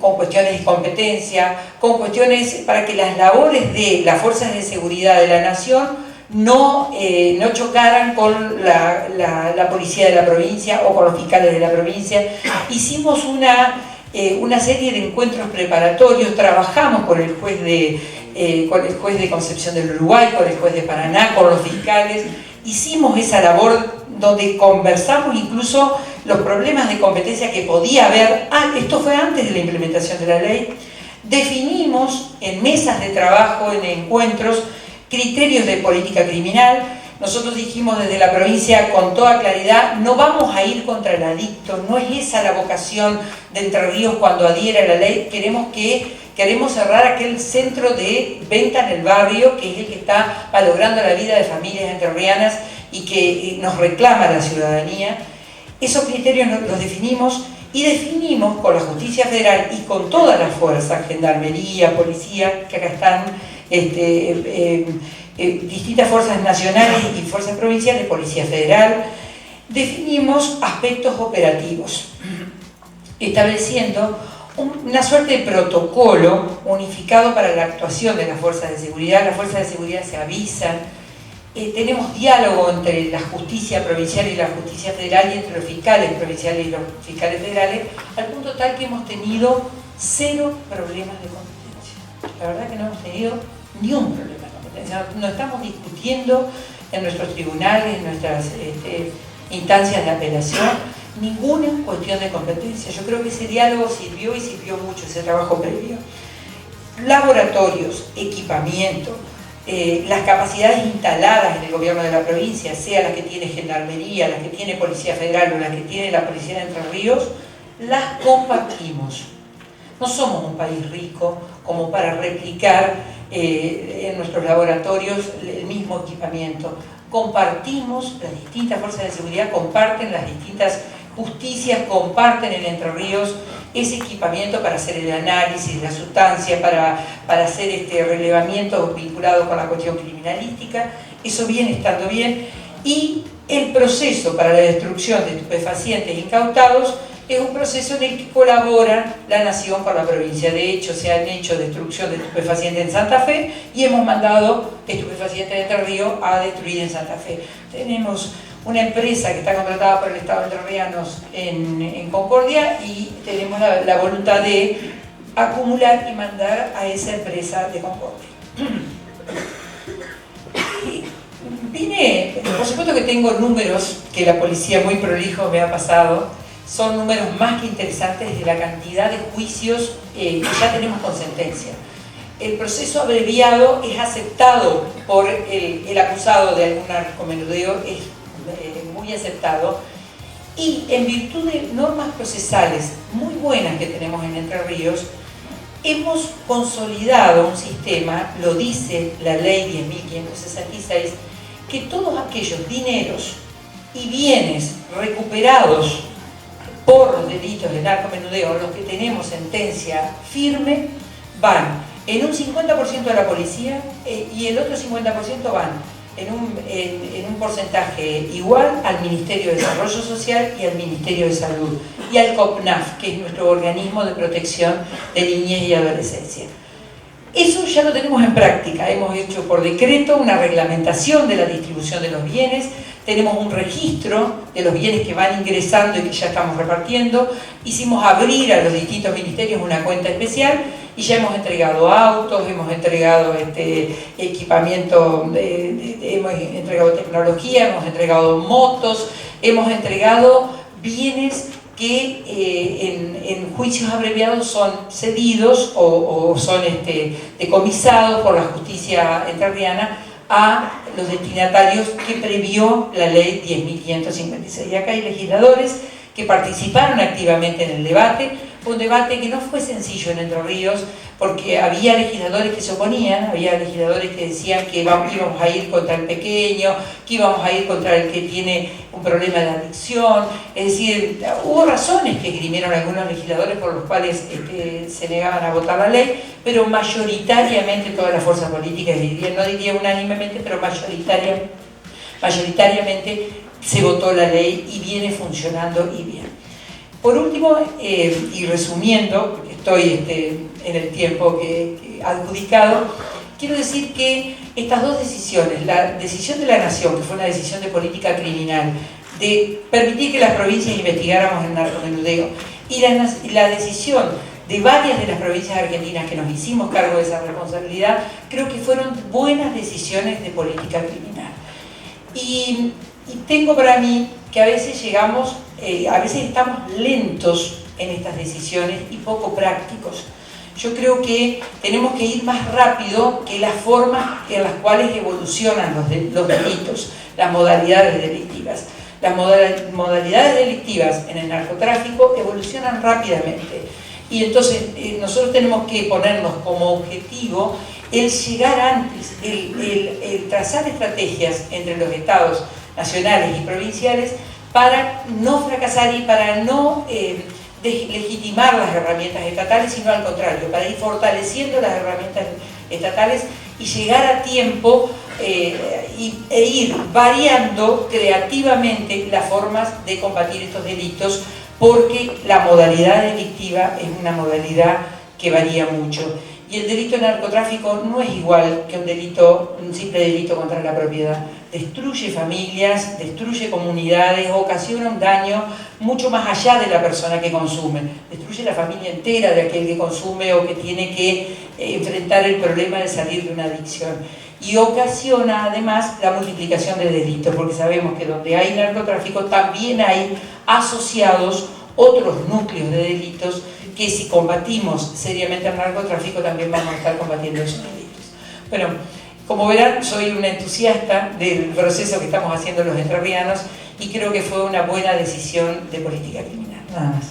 cuestiones de competencia, con cuestiones para que las labores de las fuerzas de seguridad de la Nación no chocaran con la policía de la provincia o con los fiscales de la provincia. Hicimos una serie de encuentros preparatorios, trabajamos con el juez de Concepción del Uruguay, con el juez de Paraná, con los fiscales. Hicimos esa labor donde conversamos incluso los problemas de competencia que podía haber. Esto fue antes de la implementación de la ley. Definimos en mesas de trabajo, en encuentros, criterios de política criminal. Nosotros dijimos desde la provincia con toda claridad: no vamos a ir contra el adicto, no es esa la vocación de Entre Ríos cuando adhiere a la ley. Queremos cerrar aquel centro de venta en el barrio, que es el que está malogrando la vida de familias entrerrianas y que nos reclama la ciudadanía. Esos criterios los definimos, y definimos con la Justicia Federal y con todas las fuerzas, Gendarmería, Policía, que acá están distintas fuerzas nacionales y fuerzas provinciales, Policía Federal, definimos aspectos operativos, estableciendo una suerte de protocolo unificado para la actuación de las fuerzas de seguridad. Las fuerzas de seguridad se avisan, tenemos diálogo entre la justicia provincial y la justicia federal y entre los fiscales provinciales y los fiscales federales, al punto tal que hemos tenido 0 problemas de competencia. La verdad que no hemos tenido ni un problema de competencia, no estamos discutiendo en nuestros tribunales, en nuestras instancias de apelación, ninguna cuestión de competencia. Yo creo que ese diálogo sirvió y sirvió mucho, ese trabajo previo. Laboratorios, equipamiento, las capacidades instaladas en el gobierno de la provincia, sea las que tiene Gendarmería, las que tiene Policía Federal o las que tiene la Policía de Entre Ríos, las compartimos. No somos un país rico como para replicar en nuestros laboratorios el mismo equipamiento. Compartimos, las distintas fuerzas de seguridad comparten, las distintas justicias comparten en Entre Ríos ese equipamiento para hacer el análisis de la sustancia, para hacer relevamiento vinculado con la cuestión criminalística. Eso viene estando bien. Y el proceso para la destrucción de estupefacientes incautados es un proceso en el que colaboran la Nación con la provincia. De hecho, se han hecho destrucción de estupefacientes en Santa Fe y hemos mandado estupefacientes de Entre Ríos a destruir en Santa Fe. Tenemos una empresa que está contratada por el Estado de Entre Ríos en Concordia y tenemos la voluntad de acumular y mandar a esa empresa de Concordia. Por supuesto que tengo números que la policía muy prolijo me ha pasado, son números más que interesantes de la cantidad de juicios que ya tenemos con sentencia. El proceso abreviado es aceptado por el acusado de algún narcomenudeo, es muy aceptado, y en virtud de normas procesales muy buenas que tenemos en Entre Ríos, hemos consolidado un sistema, lo dice la ley 10.566, que todos aquellos dineros y bienes recuperados por los delitos de narcomenudeo, los que tenemos sentencia firme, van en un 50% a la policía y el otro 50% van en un porcentaje igual al Ministerio de Desarrollo Social y al Ministerio de Salud y al COPNAF, que es nuestro organismo de protección de niñez y adolescencia. Eso ya lo tenemos en práctica, hemos hecho por decreto una reglamentación de la distribución de los bienes, tenemos un registro de los bienes que van ingresando y que ya estamos repartiendo, hicimos abrir a los distintos ministerios una cuenta especial y ya hemos entregado autos, hemos entregado equipamiento, hemos entregado tecnología, hemos entregado motos, hemos entregado bienes que en juicios abreviados son cedidos o son decomisados por la justicia entrerriana a los destinatarios que previó la ley 10.556. Y acá hay legisladores que participaron activamente en el debate. Fue un debate que no fue sencillo en Entre Ríos porque había legisladores que se oponían, había legisladores que decían que íbamos a ir contra el pequeño, que íbamos a ir contra el que tiene un problema de adicción. Es decir, hubo razones que esgrimieron algunos legisladores por los cuales se negaban a votar la ley, pero mayoritariamente todas las fuerzas políticas, no diría unánimemente, pero mayoritariamente se votó la ley y viene funcionando y bien. Por último, y resumiendo, porque estoy en el tiempo que adjudicado, quiero decir que estas dos decisiones, la decisión de la Nación, que fue una decisión de política criminal, de permitir que las provincias investigáramos el narcomenudeo, y la decisión de varias de las provincias argentinas que nos hicimos cargo de esa responsabilidad, creo que fueron buenas decisiones de política criminal. Y tengo para mí que a veces a veces estamos lentos en estas decisiones y poco prácticos. Yo creo que tenemos que ir más rápido que las formas en las cuales evolucionan los delitos, las modalidades delictivas. Las modalidades delictivas en el narcotráfico evolucionan rápidamente. Y entonces nosotros tenemos que ponernos como objetivo el llegar antes, el trazar estrategias entre los estados nacionales y provinciales para no fracasar y para no deslegitimar las herramientas estatales, sino al contrario, para ir fortaleciendo las herramientas estatales y llegar a tiempo e ir variando creativamente las formas de combatir estos delitos, porque la modalidad delictiva es una modalidad que varía mucho. Y el delito de narcotráfico no es igual que un simple delito contra la propiedad. Destruye familias, destruye comunidades, ocasiona un daño mucho más allá de la persona que consume. Destruye la familia entera de aquel que consume o que tiene que enfrentar el problema de salir de una adicción. Y ocasiona además la multiplicación de delitos, porque sabemos que donde hay narcotráfico también hay asociados otros núcleos de delitos que si combatimos seriamente el narcotráfico también vamos a estar combatiendo esos delitos. Bueno, como verán, soy una entusiasta del proceso que estamos haciendo los entrerrianos y creo que fue una buena decisión de política criminal. Nada más.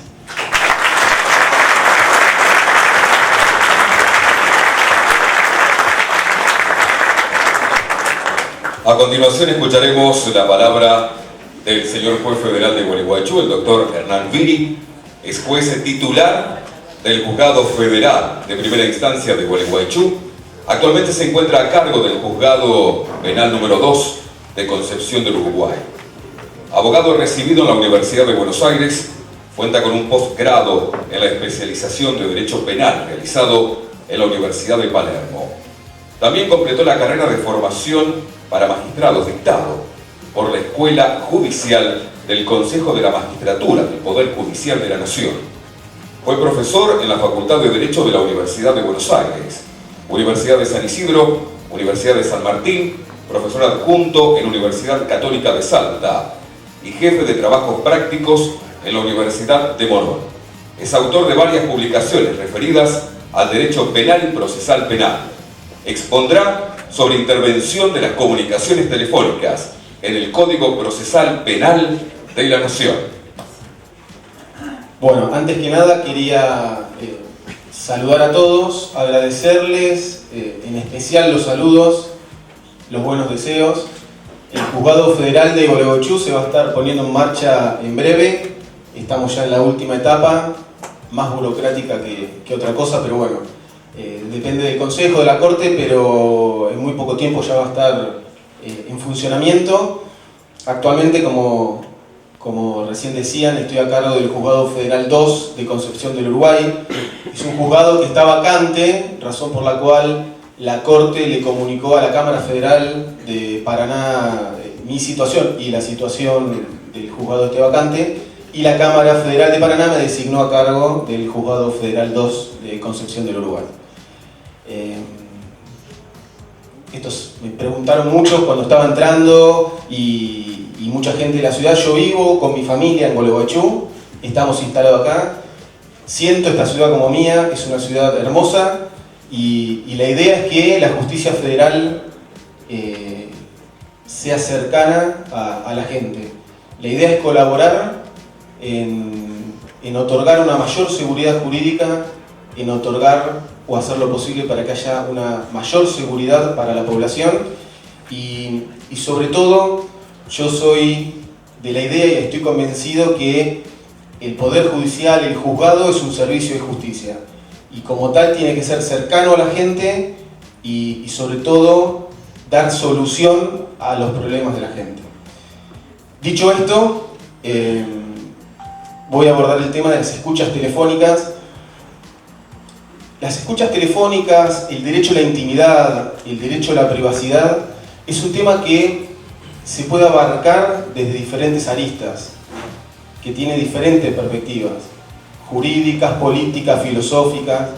A continuación escucharemos la palabra del señor juez federal de Gualeguaychú, el doctor Hernán Viri. Es juez titular del Juzgado Federal de Primera Instancia de Gualeguaychú. Actualmente se encuentra a cargo del Juzgado Penal número 2 de Concepción del Uruguay. Abogado recibido en la Universidad de Buenos Aires, cuenta con un posgrado en la especialización de Derecho Penal realizado en la Universidad de Palermo. También completó la carrera de formación para magistrados dictado por la Escuela Judicial del Consejo de la Magistratura del Poder Judicial de la Nación. Fue profesor en la Facultad de Derecho de la Universidad de Buenos Aires, Universidad de San Isidro, Universidad de San Martín, profesor adjunto en la Universidad Católica de Salta y jefe de trabajos prácticos en la Universidad de Morón. Es autor de varias publicaciones referidas al derecho penal y procesal penal. Expondrá sobre intervención de las comunicaciones telefónicas en el Código Procesal Penal de la Nación. Bueno, antes que nada quería saludar a todos, agradecerles en especial los saludos, los buenos deseos. El Juzgado Federal de Gualeguaychú se va a estar poniendo en marcha en breve. Estamos ya en la última etapa, más burocrática que otra cosa, pero bueno, depende del Consejo, de la Corte, pero en muy poco tiempo ya va a estar en funcionamiento. Actualmente, como recién decían, estoy a cargo del Juzgado Federal 2 de Concepción del Uruguay. Es un juzgado que está vacante, razón por la cual la Corte le comunicó a la Cámara Federal de Paraná mi situación y la situación del juzgado este vacante, y la Cámara Federal de Paraná me designó a cargo del Juzgado Federal 2 de Concepción del Uruguay. Estos me preguntaron mucho cuando estaba entrando y mucha gente de la ciudad. Yo vivo con mi familia en Gualeguaychú, estamos instalados acá. Siento esta ciudad como mía, es una ciudad hermosa y la idea es que la justicia federal sea cercana a la gente. La idea es colaborar en otorgar una mayor seguridad jurídica, en otorgar o hacer lo posible para que haya una mayor seguridad para la población y sobre todo yo soy de la idea y estoy convencido que el Poder Judicial, el juzgado, es un servicio de justicia y como tal tiene que ser cercano a la gente y sobre todo dar solución a los problemas de la gente. Dicho esto, voy a abordar el tema de las escuchas telefónicas. Las escuchas telefónicas, el derecho a la intimidad, el derecho a la privacidad, es un tema que se puede abarcar desde diferentes aristas, que tiene diferentes perspectivas, jurídicas, políticas, filosóficas,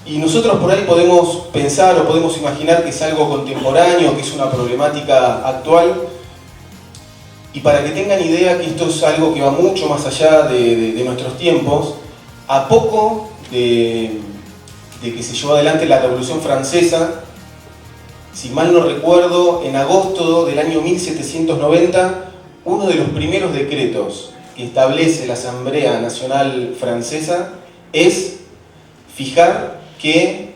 y nosotros por ahí podemos pensar o podemos imaginar que es algo contemporáneo, que es una problemática actual, y para que tengan idea que esto es algo que va mucho más allá de nuestros tiempos, a poco de que se llevó adelante la Revolución Francesa, si mal no recuerdo, en agosto del año 1790, uno de los primeros decretos que establece la Asamblea Nacional Francesa es fijar que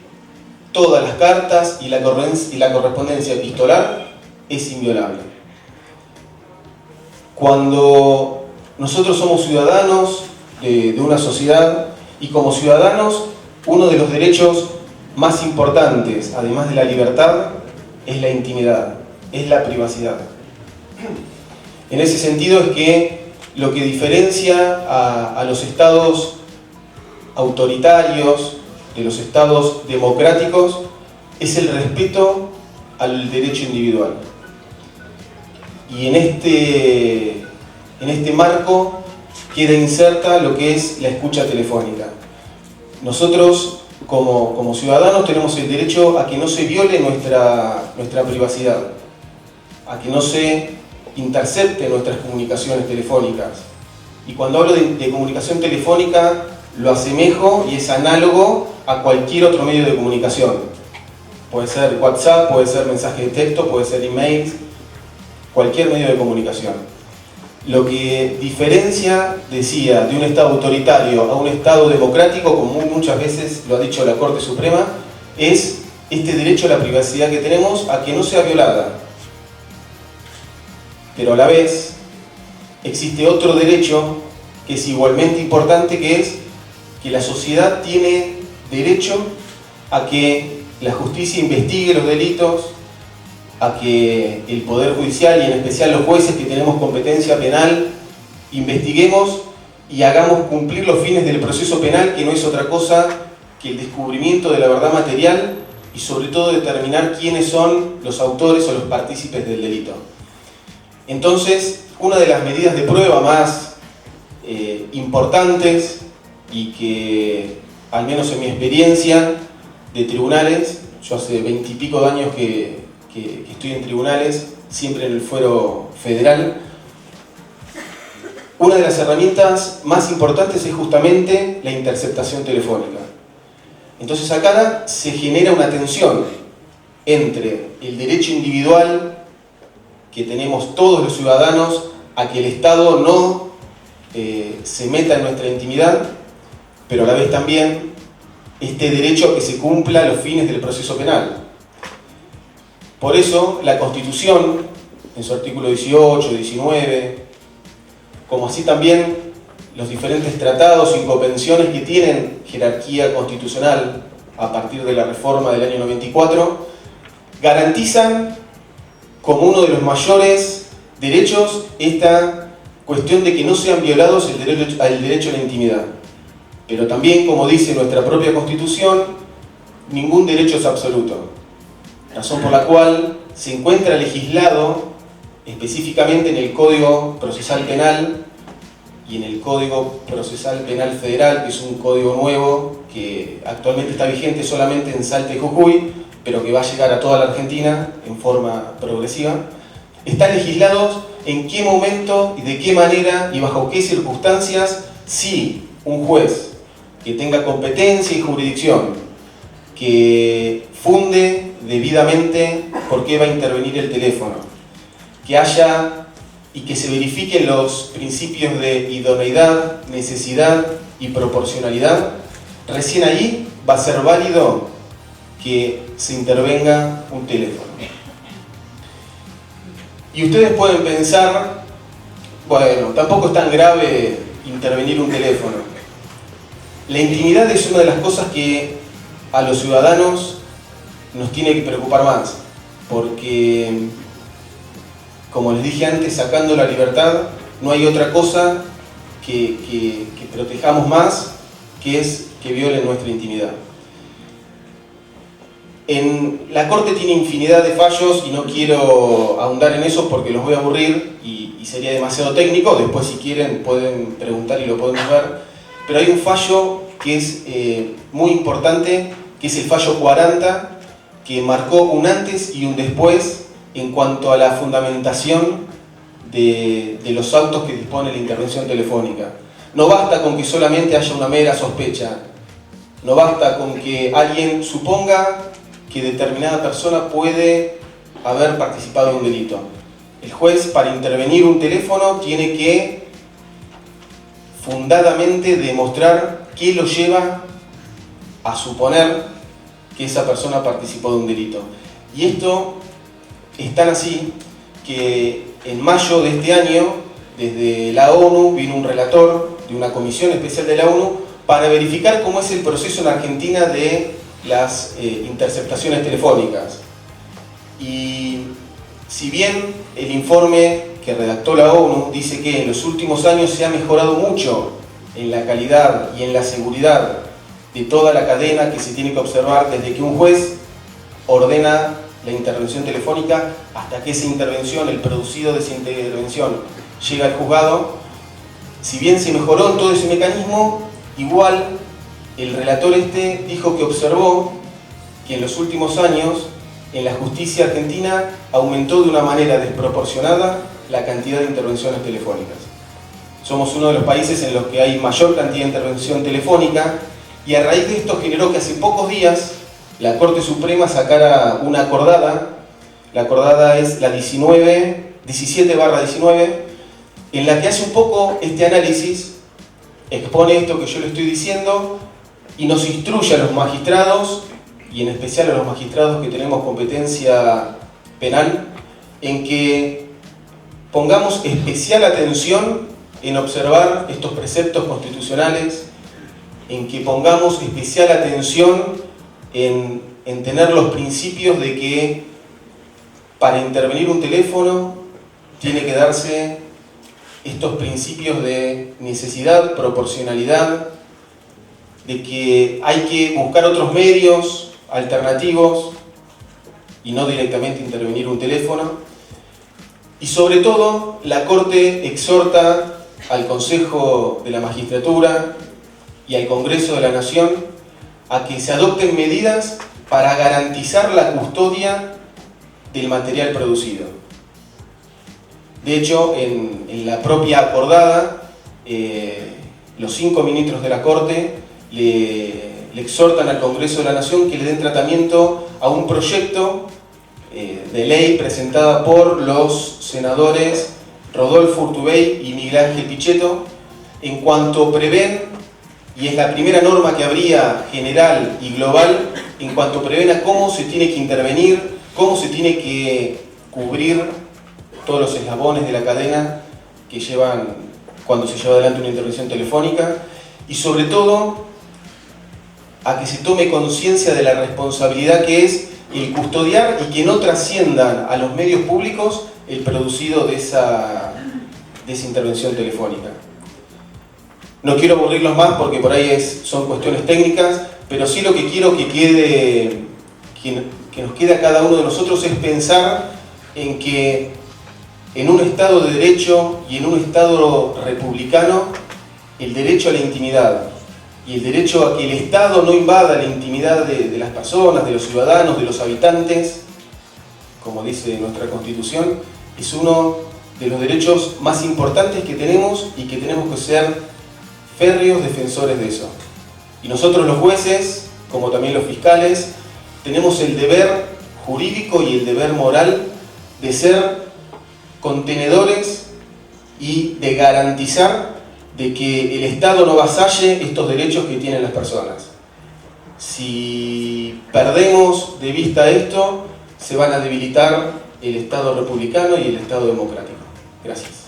todas las cartas y la correspondencia epistolar es inviolable. Cuando nosotros somos ciudadanos de una sociedad y como ciudadanos, uno de los derechos más importantes, además de la libertad, es la intimidad, es la privacidad. En ese sentido es que lo que diferencia a los estados autoritarios de los estados democráticos es el respeto al derecho individual. Y en este marco queda inserta lo que es la escucha telefónica. Nosotros, como ciudadanos, tenemos el derecho a que no se viole nuestra privacidad, a que no se intercepten nuestras comunicaciones telefónicas. Y cuando hablo de comunicación telefónica, lo asemejo y es análogo a cualquier otro medio de comunicación. Puede ser WhatsApp, puede ser mensaje de texto, puede ser emails, cualquier medio de comunicación. Lo que diferencia, decía, de un Estado autoritario a un Estado democrático, como muchas veces lo ha dicho la Corte Suprema, es este derecho a la privacidad que tenemos a que no sea violada. Pero a la vez existe otro derecho que es igualmente importante, que es que la sociedad tiene derecho a que la justicia investigue los delitos, a que el Poder Judicial y en especial los jueces que tenemos competencia penal investiguemos y hagamos cumplir los fines del proceso penal, que no es otra cosa que el descubrimiento de la verdad material y sobre todo determinar quiénes son los autores o los partícipes del delito. Entonces, una de las medidas de prueba más importantes y que, al menos en mi experiencia de tribunales, yo hace 20 y pico de años que estoy en tribunales, siempre en el fuero federal, una de las herramientas más importantes es justamente la interceptación telefónica. Entonces acá se genera una tensión entre el derecho individual que tenemos todos los ciudadanos a que el Estado no se meta en nuestra intimidad, pero a la vez también este derecho a que se cumpla los fines del proceso penal. Por eso la Constitución, en su artículo 18, 19, como así también los diferentes tratados y convenciones que tienen jerarquía constitucional a partir de la reforma del año 94, garantizan como uno de los mayores derechos esta cuestión de que no sean violados el derecho a la intimidad. Pero también, como dice nuestra propia Constitución, ningún derecho es absoluto. Razón por la cual se encuentra legislado específicamente en el Código Procesal Penal y en el Código Procesal Penal Federal, que es un código nuevo que actualmente está vigente solamente en Salta y Jujuy, pero que va a llegar a toda la Argentina en forma progresiva. Están legislados en qué momento y de qué manera y bajo qué circunstancias, si un juez que tenga competencia y jurisdicción, que funde debidamente por qué va a intervenir el teléfono, que haya y que se verifiquen los principios de idoneidad, necesidad y proporcionalidad, recién ahí va a ser válido que se intervenga un teléfono. Y ustedes pueden pensar, bueno, tampoco es tan grave intervenir un teléfono. La intimidad es una de las cosas que a los ciudadanos nos tiene que preocupar más, porque, como les dije antes, sacando la libertad, no hay otra cosa que protejamos más, que es que violen nuestra intimidad. La Corte tiene infinidad de fallos y no quiero ahondar en eso porque los voy a aburrir y sería demasiado técnico. Después, si quieren, pueden preguntar y lo podemos ver. Pero hay un fallo que es muy importante, que es el fallo 40, que marcó un antes y un después en cuanto a la fundamentación de los autos que dispone la intervención telefónica. No basta con que solamente haya una mera sospecha. No basta con que alguien suponga que determinada persona puede haber participado en un delito. El juez, para intervenir un teléfono, tiene que fundadamente demostrar qué lo lleva a suponer que esa persona participó de un delito. Y esto es tan así que en mayo de este año, desde la ONU, vino un relator de una comisión especial de la ONU para verificar cómo es el proceso en Argentina de las interceptaciones telefónicas. Y si bien el informe que redactó la ONU dice que en los últimos años se ha mejorado mucho en la calidad y en la seguridad de toda la cadena que se tiene que observar desde que un juez ordena la intervención telefónica hasta que esa intervención, el producido de esa intervención, llega al juzgado, si bien se mejoró en todo ese mecanismo, igual el relator dijo que observó que en los últimos años en la justicia argentina aumentó de una manera desproporcionada la cantidad de intervenciones telefónicas. Somos uno de los países en los que hay mayor cantidad de intervención telefónica y a raíz de esto generó que hace pocos días la Corte Suprema sacara una acordada. La acordada es la 17/19, en la que hace un poco este análisis, expone esto que yo le estoy diciendo y nos instruye a los magistrados, y en especial a los magistrados que tenemos competencia penal, en que pongamos especial atención en observar estos preceptos constitucionales, en que pongamos especial atención en tener los principios de que para intervenir un teléfono tiene que darse estos principios de necesidad, proporcionalidad, de que hay que buscar otros medios alternativos y no directamente intervenir un teléfono. Y sobre todo, la Corte exhorta al Consejo de la Magistratura y al Congreso de la Nación a que se adopten medidas para garantizar la custodia del material producido. De hecho, en la propia acordada, los 5 ministros de la Corte le exhortan al Congreso de la Nación que le den tratamiento a un proyecto de ley presentada por los senadores Rodolfo Urtubey y Miguel Ángel Pichetto, en cuanto prevén, y es la primera norma que habría general y global, en cuanto prevén a cómo se tiene que intervenir, cómo se tiene que cubrir todos los eslabones de la cadena que llevan cuando se lleva adelante una intervención telefónica, y sobre todo a que se tome conciencia de la responsabilidad que es el custodiar y que no trasciendan a los medios públicos el producido de esa intervención telefónica. No quiero aburrirlos más porque por ahí son cuestiones técnicas, pero sí lo que quiero que nos quede a cada uno de nosotros es pensar en que en un Estado de Derecho y en un Estado republicano, el derecho a la intimidad y el derecho a que el Estado no invada la intimidad de las personas, de los ciudadanos, de los habitantes, como dice nuestra Constitución, es uno de los derechos más importantes que tenemos y que tenemos que ser férreos defensores de eso. Y nosotros los jueces, como también los fiscales, tenemos el deber jurídico y el deber moral de ser contenedores y de garantizar de que el Estado no avasalle estos derechos que tienen las personas. Si perdemos de vista esto, se van a debilitar el Estado republicano y el Estado democrático. Gracias.